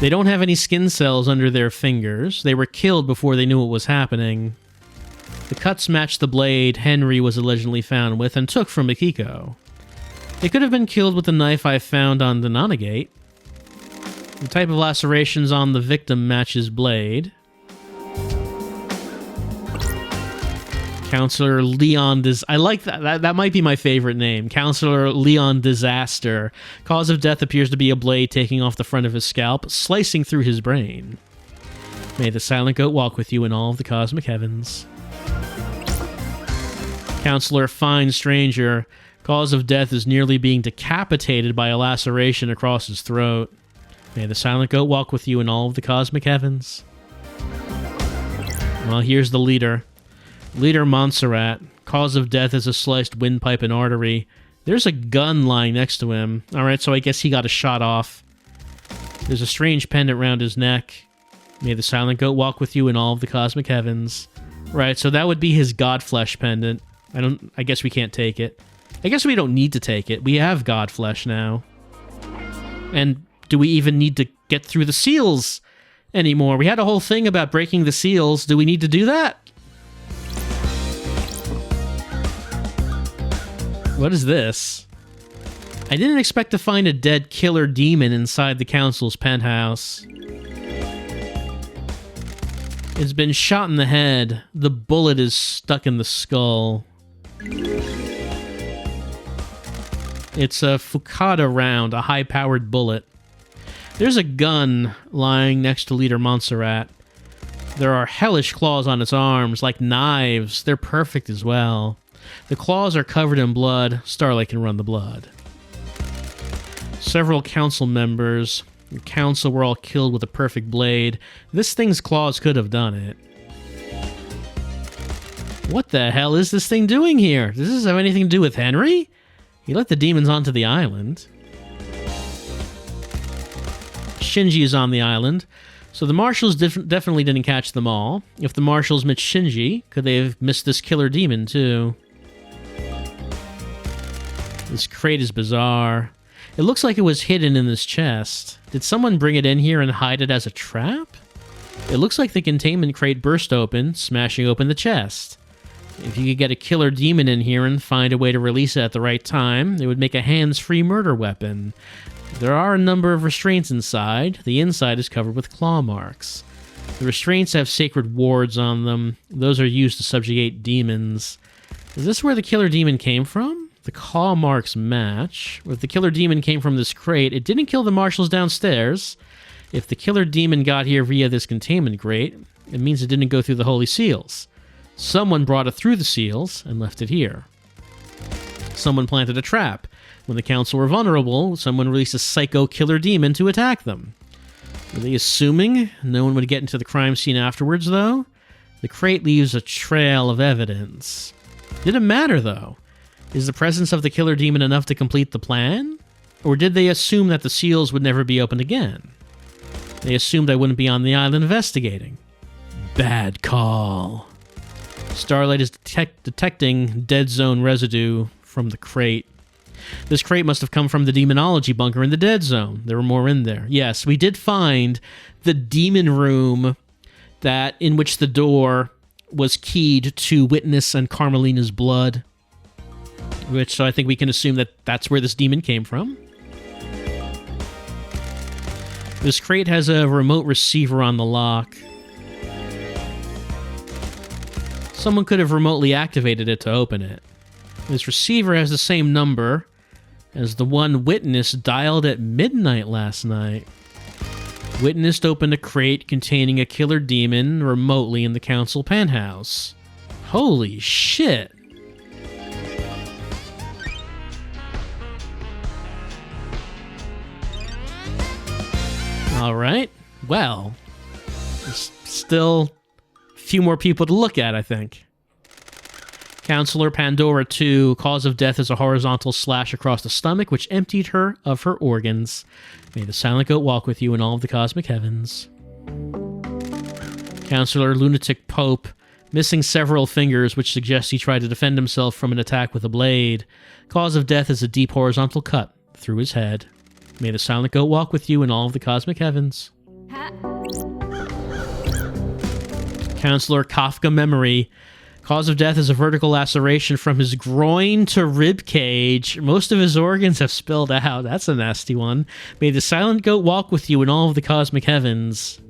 They don't have any skin cells under their fingers. They were killed before they knew what was happening. The cuts match the blade Henry was allegedly found with and took from Akiko. They could have been killed with the knife I found on the Nana Gate. The type of lacerations on the victim matches blade. Counselor Leon I like that. That might be my favorite name. Counselor Leon Disaster. Cause of death appears to be a blade taking off the front of his scalp, slicing through his brain. May the silent goat walk with you in all of the cosmic heavens. Counselor Fine Stranger. Cause of death is nearly being decapitated by a laceration across his throat. May the silent goat walk with you in all of the cosmic heavens. Well, here's the leader. Leader Montserrat. Cause of death is a sliced windpipe and artery. There's a gun lying next to him. Alright, so I guess he got a shot off. There's a strange pendant round his neck. May the silent goat walk with you in all of the cosmic heavens. Right, so that would be his Godflesh pendant. I guess we can't take it. I guess we don't need to take it. We have Godflesh now. And do we even need to get through the seals anymore? We had a whole thing about breaking the seals. Do we need to do that? What is this? I didn't expect to find a dead killer demon inside the council's penthouse. It's been shot in the head. The bullet is stuck in the skull. It's a Fukada round, a high-powered bullet. There's a gun lying next to Leader Montserrat. There are hellish claws on its arms, like knives. They're perfect as well. The claws are covered in blood. Starlight can run the blood. Several council members. The council were all killed with a perfect blade. This thing's claws could have done it. What the hell is this thing doing here? Does this have anything to do with Henry? He let the demons onto the island. Shinji is on the island. So the marshals definitely didn't catch them all. If the marshals missed Shinji, could they have missed this killer demon too? This crate is bizarre. It looks like it was hidden in this chest. Did someone bring it in here and hide it as a trap? It looks like the containment crate burst open, smashing open the chest. If you could get a killer demon in here and find a way to release it at the right time, it would make a hands-free murder weapon. There are a number of restraints inside. The inside is covered with claw marks. The restraints have sacred wards on them. Those are used to subjugate demons. Is this where the killer demon came from? The claw marks match. If the killer demon came from this crate, it didn't kill the marshals downstairs. If the killer demon got here via this containment crate, it means it didn't go through the holy seals. Someone brought it through the seals and left it here. Someone planted a trap. When the council were vulnerable, someone released a psycho killer demon to attack them. Were they assuming no one would get into the crime scene afterwards, though? The crate leaves a trail of evidence. Did it matter, though? Is the presence of the killer demon enough to complete the plan? Or did they assume that the seals would never be opened again? They assumed I wouldn't be on the island investigating. Bad call. Starlight is detecting dead zone residue from the crate. This crate must have come from the demonology bunker in the dead zone. There were more in there. Yes, we did find the demon room in which the door was keyed to Witness and Carmelina's blood, so I think we can assume that that's where this demon came from. This crate has a remote receiver on the lock. Someone could have remotely activated it to open it. This receiver has the same number as the one Witness dialed at midnight last night. Witness opened a crate containing a killer demon remotely in the council penthouse. Holy shit. All right. Well, there's still a few more people to look at, I think. Counselor Pandora 2, cause of death is a horizontal slash across the stomach, which emptied her of her organs. May the silent goat walk with you in all of the cosmic heavens. Counselor Lunatic Pope, missing several fingers, which suggests he tried to defend himself from an attack with a blade. Cause of death is a deep horizontal cut through his head. May the silent goat walk with you in all of the cosmic heavens. Counselor Kafka Memory, cause of death is a vertical laceration from his groin to rib cage. Most of his organs have spilled out. That's a nasty one. May the silent goat walk with you in all of the cosmic heavens.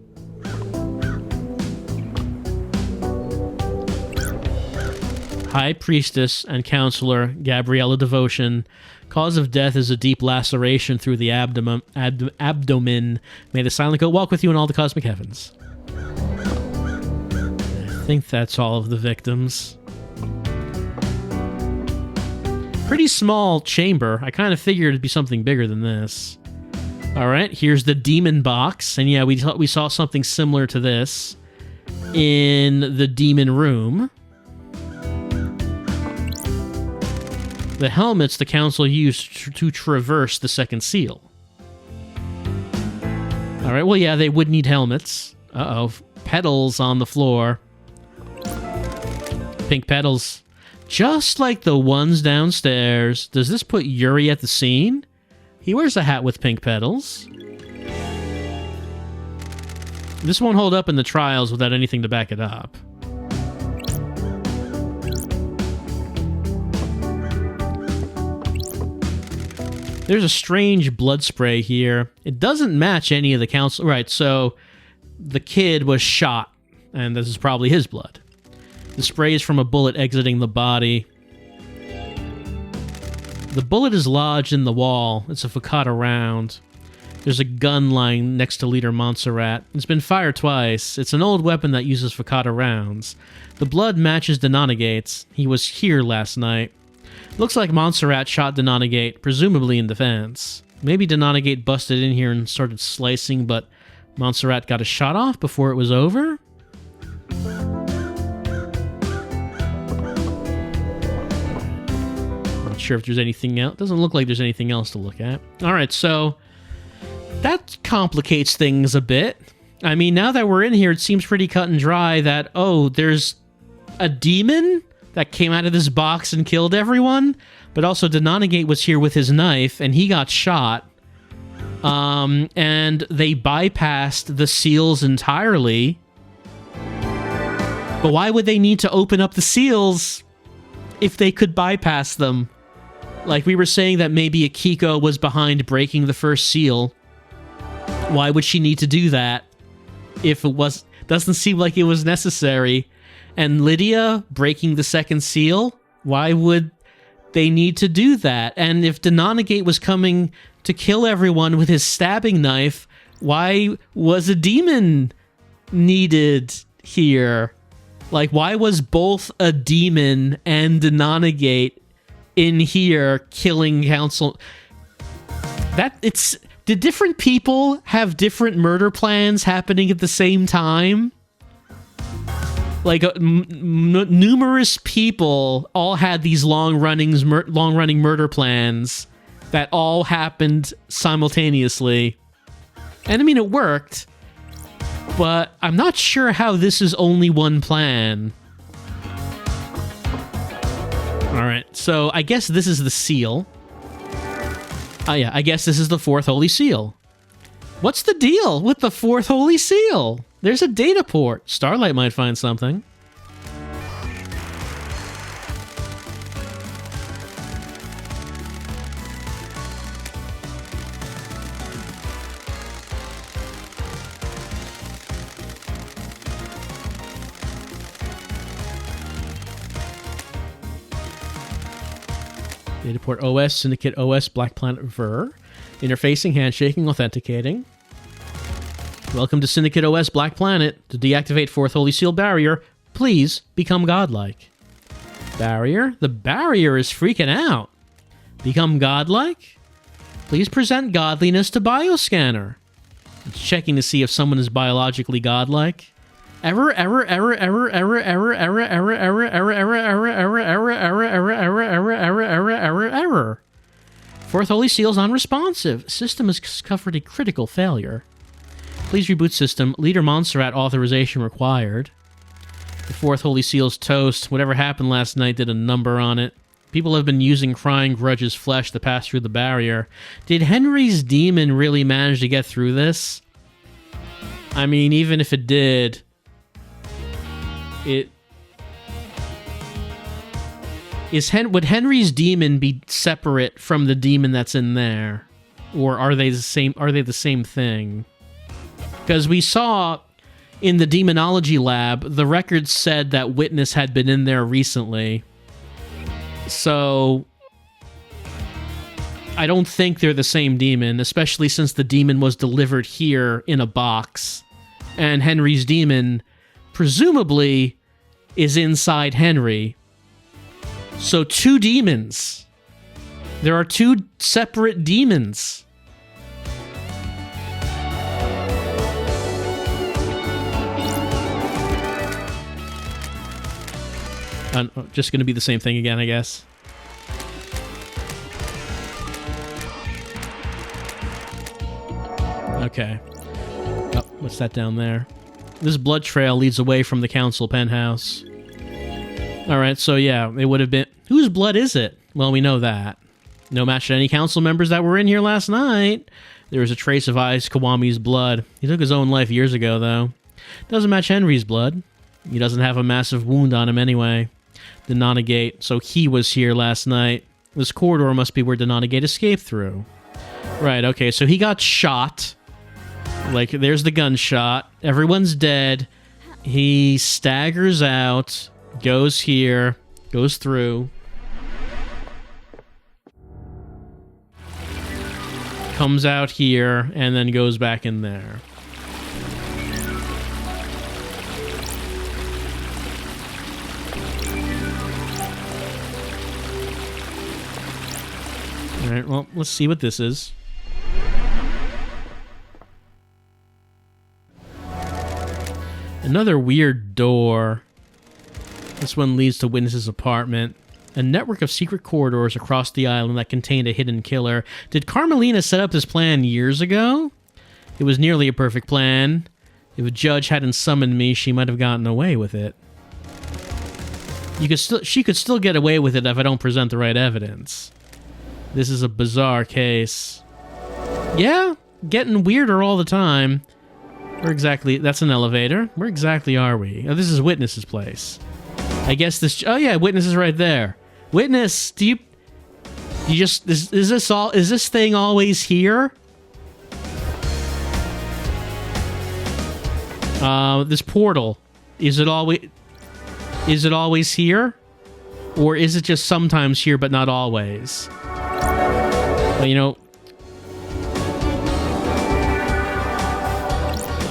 High Priestess and Counselor Gabriella Devotion, cause of death is a deep laceration through the abdomen. May the silent goat walk with you in all the cosmic heavens. I think that's all of the victims. Pretty small chamber. I kind of figured it'd be something bigger than this. All right, here's the demon box. And yeah, we saw something similar to this in the demon room. The helmets the council used to traverse the second seal. All right, well, yeah, they would need helmets. Uh-oh, petals on the floor. Pink petals. Just like the ones downstairs. Does this put Yuri at the scene? He wears a hat with pink petals. This won't hold up in the trials without anything to back it up. There's a strange blood spray here. It doesn't match any of the council. Right, so the kid was shot, and this is probably his blood. The spray is from a bullet exiting the body. The bullet is lodged in the wall. It's a Fakata round. There's a gun lying next to Leader Montserrat. It's been fired twice. It's an old weapon that uses Fakata rounds. The blood matches Denonigate's. He was here last night. Looks like Montserrat shot Denonigate, presumably in defense. Maybe Denonigate busted in here and started slicing, but Montserrat got a shot off before it was over? Not sure if there's anything else. Doesn't look like there's anything else to look at. Alright, so that complicates things a bit. I mean, now that we're in here, it seems pretty cut and dry that, oh, there's a demon that came out of this box and killed everyone, but also Denonigate was here with his knife, and he got shot. And they bypassed the seals entirely. But why would they need to open up the seals if they could bypass them? Like, we were saying that maybe Akiko was behind breaking the first seal. Why would she need to do that if it was... Doesn't seem like it was necessary. And Lydia breaking the second seal? Why would they need to do that? And if Denonigate was coming to kill everyone with his stabbing knife, why was a demon needed here? Like, why was both a demon and Denonigate in here killing council? Did different people have different murder plans happening at the same time? Like, numerous people all had these long-running murder plans that all happened simultaneously. And I mean, it worked, but I'm not sure how this is only one plan. right, so I guess this is the seal. Oh yeah, I guess this is the fourth holy seal. What's the deal with the fourth holy seal? There's a data port. Starlight might find something. Dataport OS, Syndicate OS, Black Planet Ver. Interfacing, handshaking, authenticating. Welcome to Syndicate OS Black Planet. To deactivate Fourth Holy Seal Barrier, please become godlike. Barrier? The barrier is freaking out. Become godlike? Please present godliness to Bioscanner. It's checking to see if someone is biologically godlike. Error. Fourth Holy Seal's unresponsive. System has suffered a critical failure. Please reboot system. Leader Montserrat authorization required. The Fourth Holy Seal's toast. Whatever happened last night did a number on it. People have been using Crying Grudge's flesh to pass through the barrier. Did Henry's demon really manage to get through this? I mean, even if it did, would Henry's demon be separate from the demon that's in there, or are they the same? Are they the same thing? Because we saw in the demonology lab, the records said that Witness had been in there recently. So I don't think they're the same demon, especially since the demon was delivered here in a box, and Henry's demon presumably is inside Henry. So two demons. There are two separate demons. Just going to be the same thing again, I guess. Okay. Oh, what's that down there? This blood trail leads away from the council penthouse. Alright, so yeah, it would have been... Whose blood is it? Well, we know that. No match to any council members that were in here last night. There was a trace of Ice Kawami's blood. He took his own life years ago, though. Doesn't match Henry's blood. He doesn't have a massive wound on him anyway. The Nonagate, so he was here last night. This corridor must be where the Nonagate escaped through. Right, okay, so he got shot. Like, there's the gunshot. Everyone's dead. He staggers out, goes here, goes through. Comes out here, and then goes back in there. Alright, well, let's see what this is. Another weird door. This one leads to Witness's apartment. A network of secret corridors across the island that contained a hidden killer. Did Carmelina set up this plan years ago? It was nearly a perfect plan. If a judge hadn't summoned me, she might have gotten away with it. She could still get away with it if I don't present the right evidence. This is a bizarre case. Yeah, getting weirder all the time. Where exactly... That's an elevator. Where exactly are we? Oh, this is Witness's place. I guess this... Oh yeah, Witness is right there. Witness, do you... You just... Is this all... Is this thing always here? This portal. Is it always... Is it always here? Or is it just sometimes here but not always? Well, you know...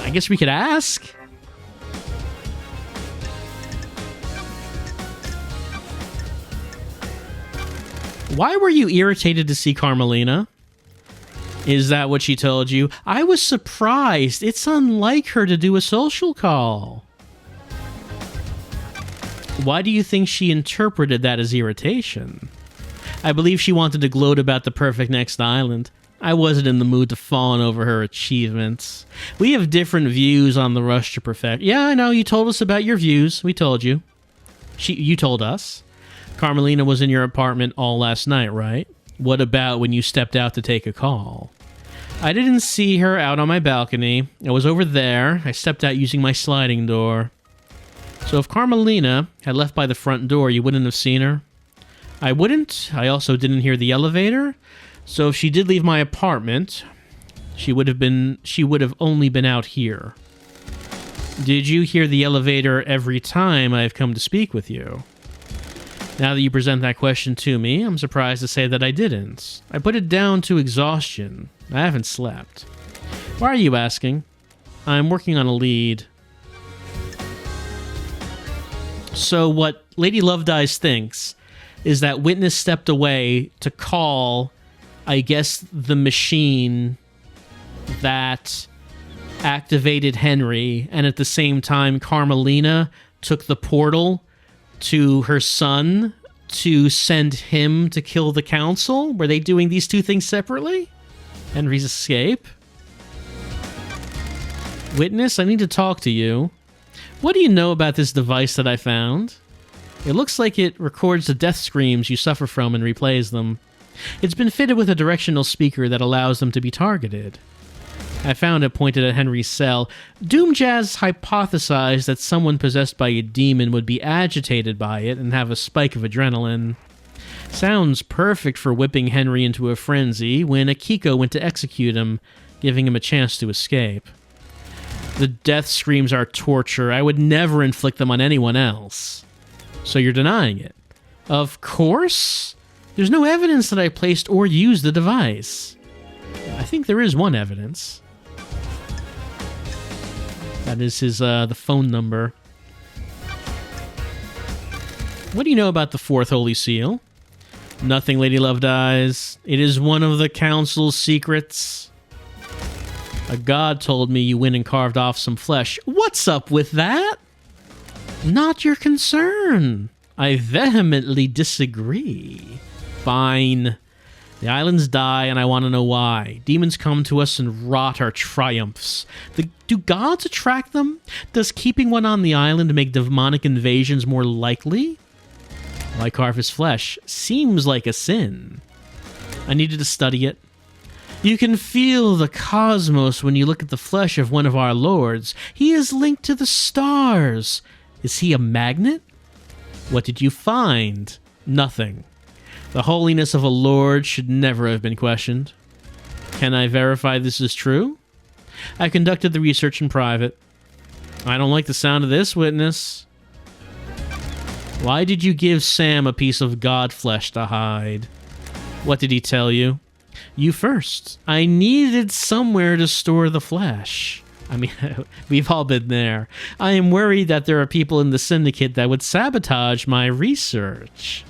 I guess we could ask. Why were you irritated to see Carmelina? Is that what she told you? I was surprised. It's unlike her to do a social call. Why do you think she interpreted that as irritation? I believe she wanted to gloat about the perfect next island. I wasn't in the mood to fawn over her achievements. We have different views on the rush to perfect. Yeah, I know, you told us about your views. We told you. You told us. Carmelina was in your apartment all last night, right? What about when you stepped out to take a call? I didn't see her out on my balcony. I was over there. I stepped out using my sliding door. So if Carmelina had left by the front door, you wouldn't have seen her? I wouldn't. I also didn't hear the elevator. So if she did leave my apartment, she would have only been out here. Did you hear the elevator every time I've come to speak with you? Now that you present that question to me, I'm surprised to say that I didn't. I put it down to exhaustion. I haven't slept. Why are you asking? I'm working on a lead. So what Lady Lovedice thinks is that Witness stepped away to call, I guess, the machine that activated Henry, and at the same time Carmelina took the portal to her son to send him to kill the council? Were they doing these two things separately? Henry's escape? Witness, I need to talk to you. What do you know about this device that I found? It looks like it records the death screams you suffer from and replays them. It's been fitted with a directional speaker that allows them to be targeted. I found it pointed at Henry's cell. Doomjazz hypothesized that someone possessed by a demon would be agitated by it and have a spike of adrenaline. Sounds perfect for whipping Henry into a frenzy when Akiko went to execute him, giving him a chance to escape. The death screams are torture. I would never inflict them on anyone else. So you're denying it? Of course? There's no evidence that I placed or used the device. I think there is one evidence. That is his, the phone number. What do you know about the Fourth Holy Seal? Nothing, Lady Lovedice. It is one of the Council's secrets. A god told me you went and carved off some flesh. What's up with that? Not your concern. I vehemently disagree. Fine. The islands die, and I want to know why. Demons come to us and rot our triumphs. Do gods attract them? Does keeping one on the island make demonic invasions more likely? Why carve his flesh? Seems like a sin. I needed to study it. You can feel the cosmos when you look at the flesh of one of our lords. He is linked to the stars. Is he a magnet? What did you find? Nothing. The holiness of a lord should never have been questioned. Can I verify this is true? I conducted the research in private. I don't like the sound of this, Witness. Why did you give Sam a piece of god flesh to hide? What did he tell you? You first. I needed somewhere to store the flesh. I mean, we've all been there. I am worried that there are people in the syndicate that would sabotage my research.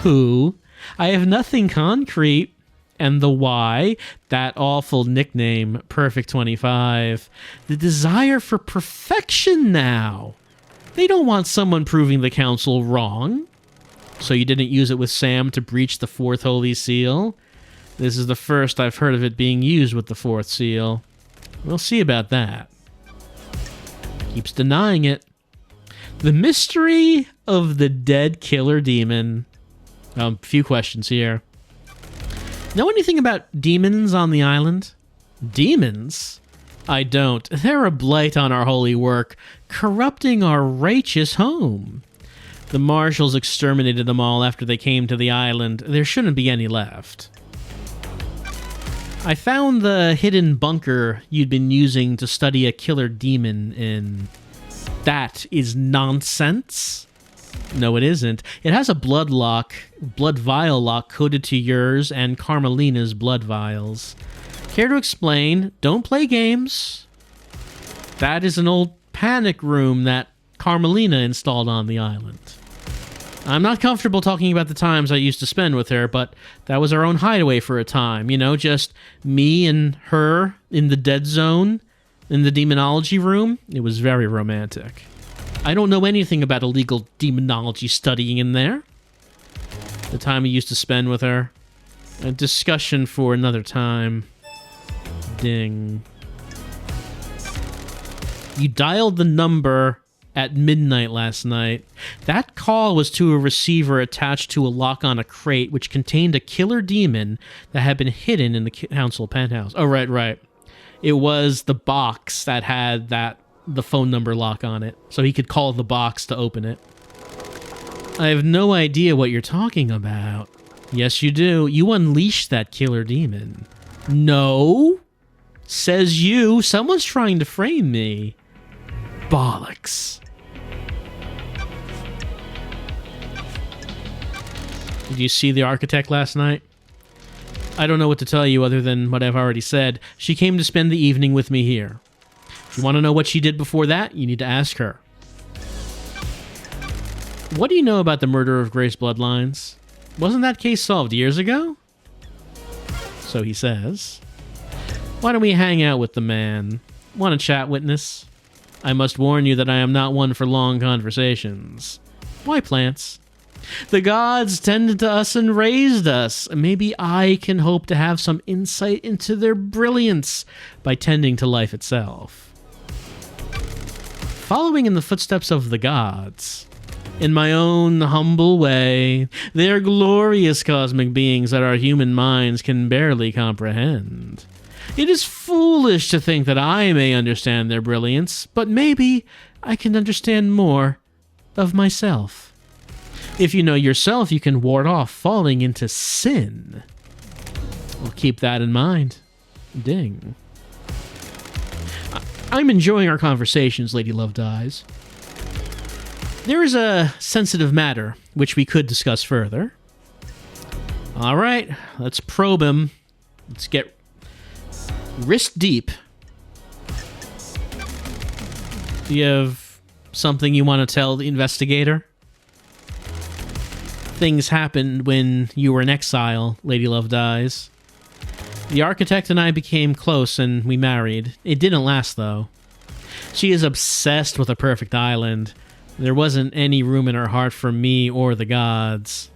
Who? I have nothing concrete. And the why? That awful nickname, Perfect 25. The desire for perfection now. They don't want someone proving the council wrong. So you didn't use it with Sam to breach the Fourth Holy Seal? This is the first I've heard of it being used with the Fourth Seal. We'll see about that. Keeps denying it. The mystery of the dead killer demon. A few questions here. Know anything about demons on the island? Demons? I don't. They're a blight on our holy work, corrupting our righteous home. The marshals exterminated them all after they came to the island. There shouldn't be any left. I found the hidden bunker you'd been using to study a killer demon in. That is nonsense. No, it isn't. It has a blood vial lock coded to yours and Carmelina's blood vials. Care to explain? Don't play games. That is an old panic room that Carmelina installed on the island. I'm not comfortable talking about the times I used to spend with her, but that was our own hideaway for a time. You know, just me and her in the dead zone in the demonology room. It was very romantic. I don't know anything about illegal demonology studying in there. The time I used to spend with her. A discussion for another time. Ding. You dialed the number at midnight last night. That call was to a receiver attached to a lock on a crate which contained a killer demon that had been hidden in the council penthouse. Oh, right. It was the box that had the phone number lock on it, so he could call the box to open it. I have no idea what you're talking about. Yes, you do. You unleashed that killer demon. No? Says you. Someone's trying to frame me. Bollocks. Did you see the architect last night? I don't know what to tell you other than what I've already said. She came to spend the evening with me here. If you want to know what she did before that, you need to ask her. What do you know about the murder of Grace Bloodlines? Wasn't that case solved years ago? So he says. Why don't we hang out with the man? Want to chat, witness? I must warn you that I am not one for long conversations. Why plants? The gods tended to us and raised us. Maybe I can hope to have some insight into their brilliance by tending to life itself. Following in the footsteps of the gods, in my own humble way, they are glorious cosmic beings that our human minds can barely comprehend. It is foolish to think that I may understand their brilliance, but maybe I can understand more of myself. If you know yourself, you can ward off falling into sin. Well, keep that in mind. Ding. I'm enjoying our conversations, Lady Love Dies. There is a sensitive matter which we could discuss further. All right, let's probe him. Let's get wrist deep. Do you have something you want to tell the investigator? Things happened when you were in exile, Lady Love Dies. The architect and I became close and we married. It didn't last, though. She is obsessed with a perfect island. There wasn't any room in her heart for me or the gods.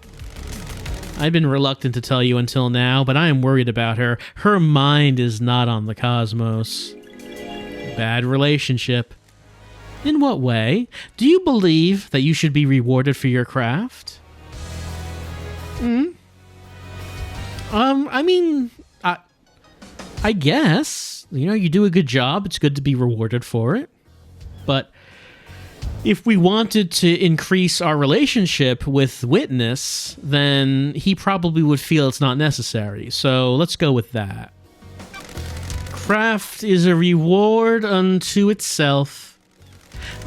I've been reluctant to tell you until now, but I am worried about her. Her mind is not on the cosmos. Bad relationship. In what way? Do you believe that you should be rewarded for your craft? I guess. You know, you do a good job. It's good to be rewarded for it. But if we wanted to increase our relationship with Witness, then he probably would feel it's not necessary. So let's go with that. Craft is a reward unto itself.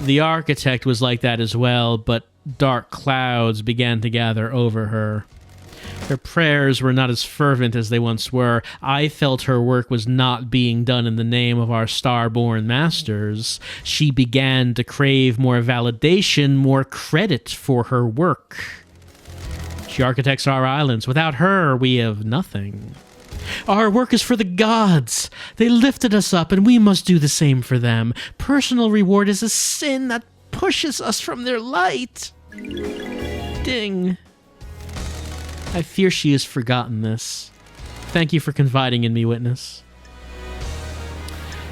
The architect was like that as well, but dark clouds began to gather over her. Her prayers were not as fervent as they once were. I felt her work was not being done in the name of our star-born masters. She began to crave more validation, more credit for her work. She architects our islands. Without her, we have nothing. Our work is for the gods. They lifted us up, and we must do the same for them. Personal reward is a sin that pushes us from their light. Ding. I fear she has forgotten this. Thank you for confiding in me, Witness.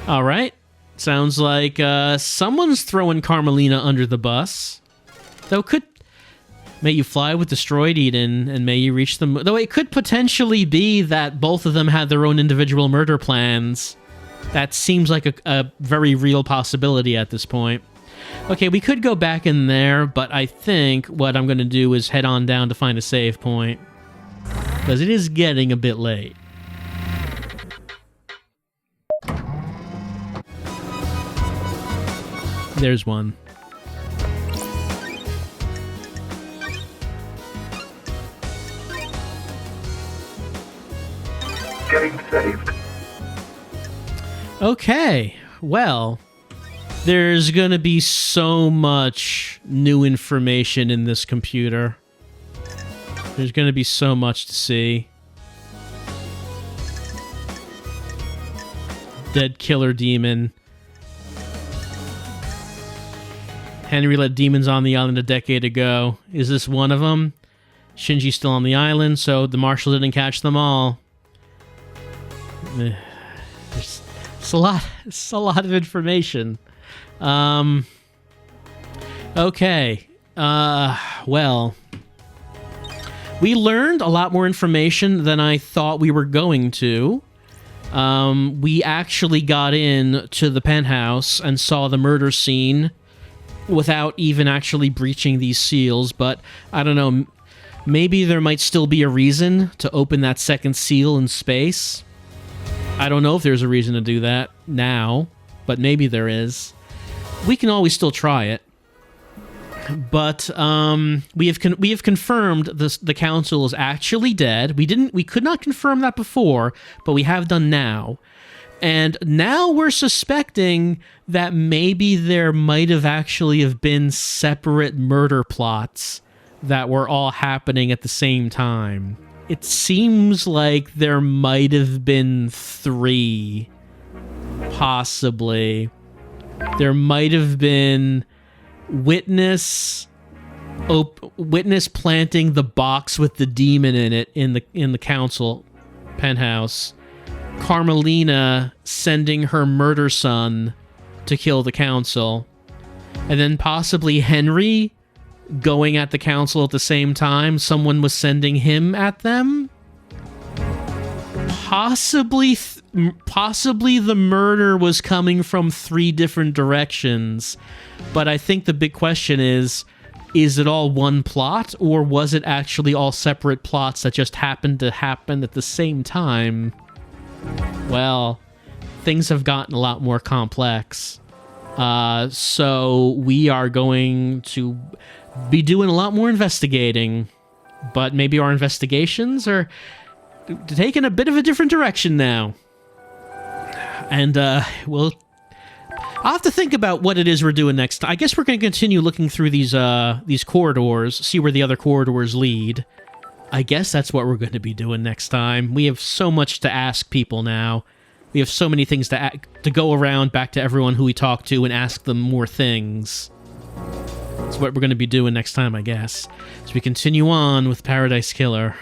All right. Sounds like someone's throwing Carmelina under the bus. Though could... May you fly with destroyed Eden, and may you reach the moon. Though it could potentially be that both of them had their own individual murder plans. That seems like a very real possibility at this point. Okay, we could go back in there, but I think what I'm going to do is head on down to find a save point. Because it is getting a bit late. There's one. Getting saved. Okay, well, there's gonna be so much new information in this computer. There's gonna be so much to see. Dead killer demon. Henry let demons on the island a decade ago. Is this one of them? Shinji's still on the island, so the marshal didn't catch them all. It's a lot of information. Okay. Well, we learned a lot more information than I thought we were going to. We actually got in to the penthouse and saw the murder scene without even actually breaching these seals, but I don't know, maybe there might still be a reason to open that second seal in space. I don't know if there's a reason to do that now, but maybe there is. We can always still try it. But we have confirmed the council is actually dead. We could not confirm that before, but we have done now. And now we're suspecting that maybe there might have actually have been separate murder plots that were all happening at the same time. It seems like there might have been 3, possibly. There might have been Witness planting the box with the demon in it in the council penthouse. Carmelina sending her murder son to kill the council. And then possibly Henry going at the council at the same time. Someone was sending him at them. Possibly the murder was coming from 3 different directions. But I think the big question is it all one plot, or was it actually all separate plots that just happened to happen at the same time? Well, things have gotten a lot more complex. So we are going to be doing a lot more investigating, but maybe our investigations are taking a bit of a different direction now. And I'll have to think about what it is we're doing next. I guess we're going to continue looking through these corridors, see where the other corridors lead. I guess that's what we're going to be doing next time. We have so much to ask people now. We have so many things to go around back to everyone who we talk to and ask them more things. That's what we're going to be doing next time, I guess. As we continue on with Paradise Killer.